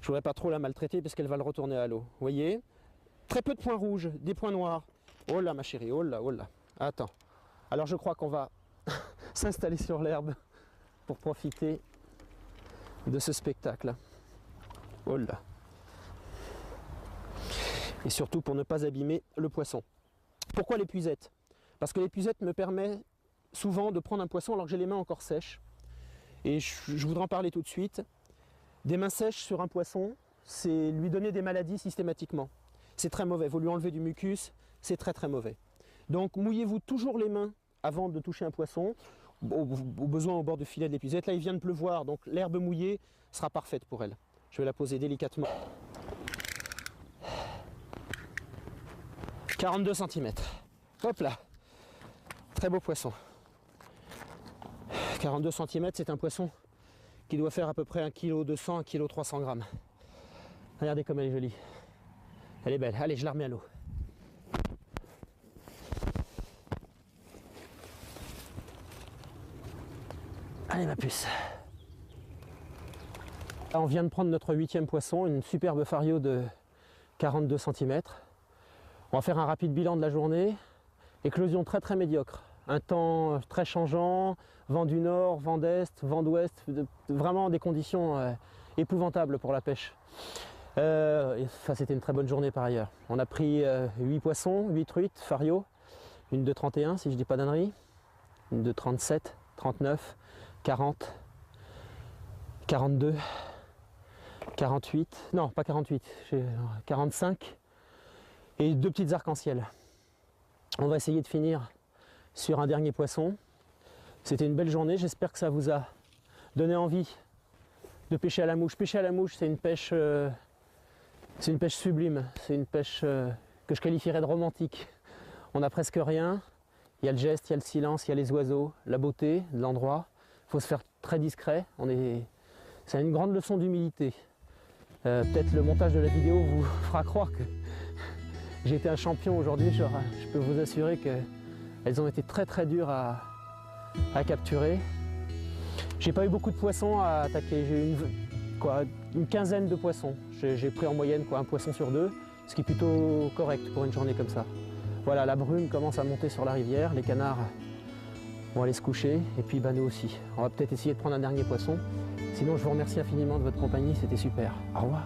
Je ne voudrais pas trop la maltraiter parce qu'elle va le retourner à l'eau. Vous voyez? Très peu de points rouges, des points noirs. Oh là ma chérie, oh là, oh là. Attends. Alors je crois qu'on va s'installer sur l'herbe pour profiter de ce spectacle. Oh là. Et surtout pour ne pas abîmer le poisson. Pourquoi l'épuisette? Parce que l'épuisette me permet souvent de prendre un poisson alors que j'ai les mains encore sèches. Et je voudrais en parler tout de suite. Des mains sèches sur un poisson, c'est lui donner des maladies systématiquement. C'est très mauvais, vous lui enlevez du mucus, c'est très très mauvais. Donc mouillez-vous toujours les mains avant de toucher un poisson, au besoin au bord du filet de l'épuisette. Là il vient de pleuvoir, donc l'herbe mouillée sera parfaite pour elle. Je vais la poser délicatement. 42 cm. Hop là. Très beau poisson. 42 cm, c'est un poisson qui doit faire à peu près 1,2 kg, 1,3 kg. Regardez comme elle est jolie. Elle est belle. Allez, je la remets à l'eau. Allez ma puce. Là, on vient de prendre notre 8e poisson, une superbe fario de 42 cm. On va faire un rapide bilan de la journée. Éclosion très très médiocre. Un temps très changeant, vent du nord, vent d'est, vent d'ouest, vraiment des conditions épouvantables pour la pêche. C'était une très bonne journée par ailleurs. On a pris 8 poissons, 8 truites, fario, une de 31 si je ne dis pas d'ânerie, une de 37, 39, 40, 42, 48, non pas 48, 45 et 2 petites arcs-en-ciel. On va essayer de finir sur un dernier poisson. C'était une belle journée, j'espère que ça vous a donné envie de pêcher à la mouche. Pêcher à la mouche, c'est une pêche sublime, c'est une pêche que je qualifierais de romantique. On n'a presque rien, il y a le geste, il y a le silence, il y a les oiseaux, la beauté de l'endroit. Il faut se faire très discret, c'est une grande leçon d'humilité. Peut-être le montage de la vidéo vous fera croire que j'ai été un champion aujourd'hui. Je peux vous assurer qu'elles ont été très très dures à capturer. J'ai pas eu beaucoup de poissons à attaquer, j'ai eu une quinzaine de poissons. J'ai pris en moyenne un poisson sur 2, ce qui est plutôt correct pour une journée comme ça. Voilà, la brume commence à monter sur la rivière, les canards vont aller se coucher, et puis nous aussi. On va peut-être essayer de prendre un dernier poisson. Sinon, je vous remercie infiniment de votre compagnie, c'était super. Au revoir.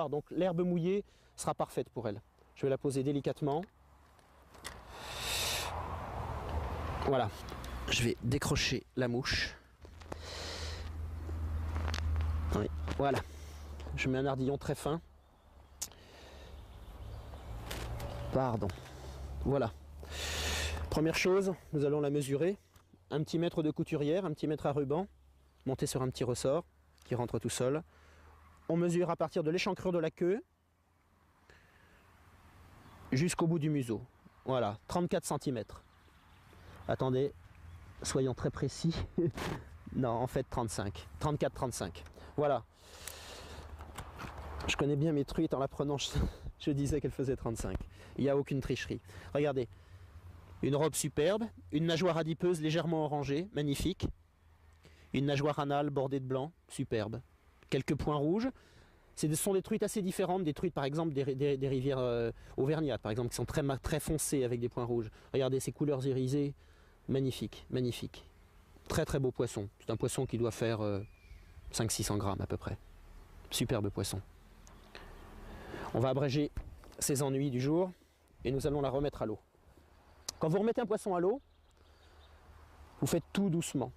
soir, donc l'herbe mouillée sera parfaite pour elle. Je vais la poser délicatement. Voilà, je vais décrocher la mouche. Oui, voilà, je mets un ardillon très fin. Pardon, voilà. Première chose, nous allons la mesurer. Un petit mètre de couturière, un petit mètre à ruban, monté sur un petit ressort qui rentre tout seul. On mesure à partir de l'échancrure de la queue jusqu'au bout du museau. Voilà, 34 cm. Attendez, soyons très précis. Non, en fait 35. 34-35. Voilà. Je connais bien mes truites, en la prenant, je disais qu'elle faisait 35. Il n'y a aucune tricherie. Regardez, une robe superbe, une nageoire adipeuse légèrement orangée, magnifique. Une nageoire anale bordée de blanc, superbe. Quelques points rouges. Ce sont des truites assez différentes des truites, par exemple, des rivières auvergnates, par exemple, qui sont très foncées avec des points rouges. Regardez ces couleurs irisées, magnifique, magnifique. Très très beau poisson. C'est un poisson qui doit faire 500-600 grammes à peu près. Superbe poisson. On va abréger ses ennuis du jour et nous allons la remettre à l'eau. Quand vous remettez un poisson à l'eau, vous faites tout doucement.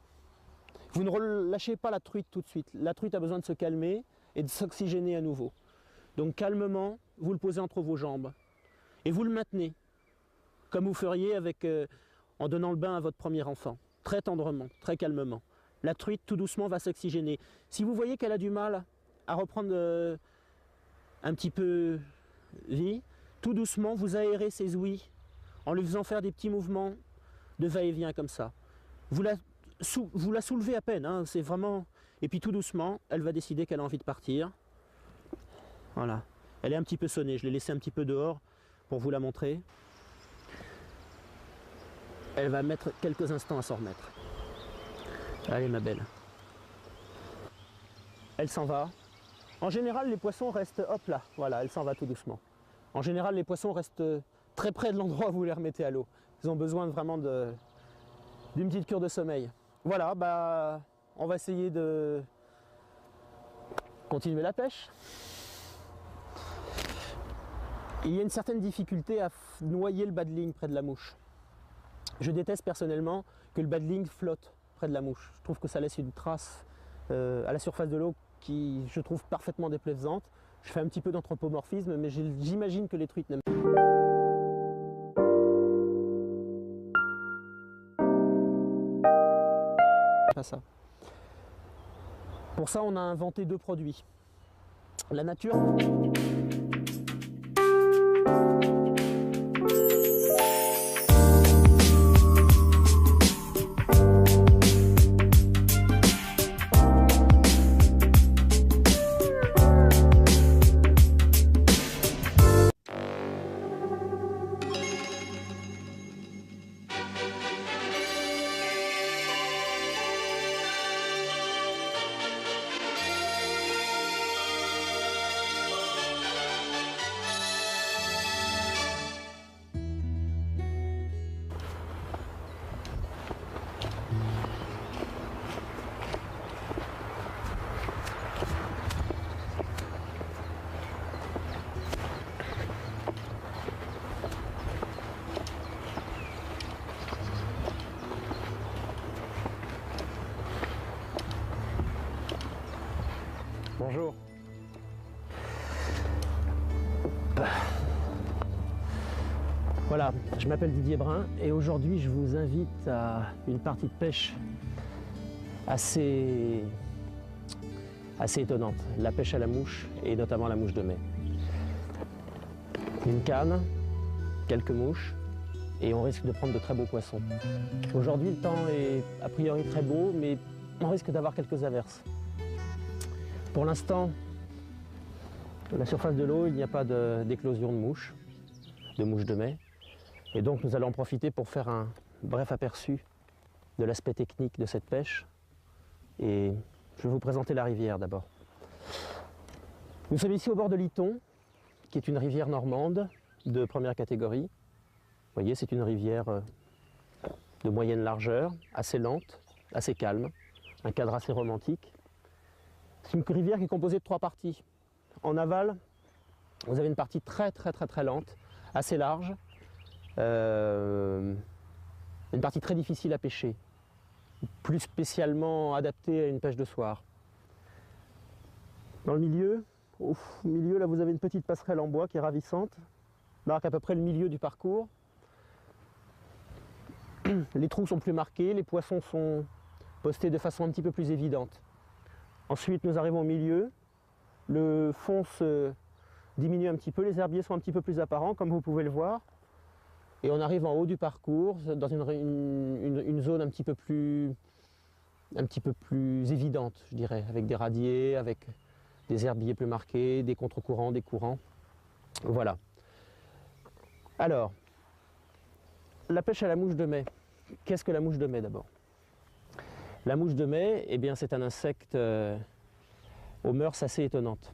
Vous ne relâchez pas la truite tout de suite. La truite a besoin de se calmer et de s'oxygéner à nouveau. Donc calmement, vous le posez entre vos jambes et vous le maintenez, comme vous feriez en donnant le bain à votre premier enfant. Très tendrement, très calmement. La truite, tout doucement, va s'oxygéner. Si vous voyez qu'elle a du mal à reprendre un petit peu vie, tout doucement, vous aérez ses ouïes en lui faisant faire des petits mouvements de va-et-vient comme ça. Vous la soulevez à peine, hein, c'est vraiment... Et puis tout doucement, elle va décider qu'elle a envie de partir. Voilà. Elle est un petit peu sonnée, je l'ai laissée un petit peu dehors pour vous la montrer. Elle va mettre quelques instants à s'en remettre. Allez ma belle. Elle s'en va. En général, les poissons restent, hop là, voilà, elle s'en va tout doucement. En général, les poissons restent très près de l'endroit où vous les remettez à l'eau. Ils ont besoin vraiment d'une petite cure de sommeil. Voilà, bah, on va essayer de continuer la pêche. Il y a une certaine difficulté à noyer le bas de ligne près de la mouche. Je déteste personnellement que le bas de ligne flotte près de la mouche. Je trouve que ça laisse une trace à la surface de l'eau qui, je trouve, parfaitement déplaisante. Je fais un petit peu d'anthropomorphisme, mais j'imagine que les truites n'aiment pas ça. Pour ça, on a inventé deux produits. La nature... Bonjour. Voilà, je m'appelle Didier Brun et aujourd'hui je vous invite à une partie de pêche assez étonnante. La pêche à la mouche et notamment la mouche de mai. Une canne, quelques mouches et on risque de prendre de très beaux poissons. Aujourd'hui le temps est a priori très beau mais on risque d'avoir quelques averses. Pour l'instant, à la surface de l'eau, il n'y a pas d'éclosion de mouches de mai. Et donc nous allons en profiter pour faire un bref aperçu de l'aspect technique de cette pêche. Et je vais vous présenter la rivière d'abord. Nous sommes ici au bord de l'Iton, qui est une rivière normande de première catégorie. Vous voyez, c'est une rivière de moyenne largeur, assez lente, assez calme, un cadre assez romantique. C'est une rivière qui est composée de trois parties. En aval, Vous avez une partie très lente, assez large, une partie très difficile à pêcher, plus spécialement adaptée à une pêche de soir. Dans le milieu, au milieu là vous avez une petite passerelle en bois qui est ravissante, marque à peu près le milieu du parcours. Les trous sont plus marqués, les poissons sont postés de façon un petit peu plus évidente. Ensuite nous arrivons au milieu, le fond se diminue un petit peu, les herbiers sont un petit peu plus apparents comme vous pouvez le voir. Et on arrive en haut du parcours, dans une zone un petit peu plus évidente, je dirais, avec des radiers, avec des herbiers plus marqués, des contre-courants, des courants. Voilà. Alors, la pêche à la mouche de mai. Qu'est-ce que la mouche de mai d'abord? La mouche de mai, eh bien, c'est un insecte aux mœurs assez étonnantes.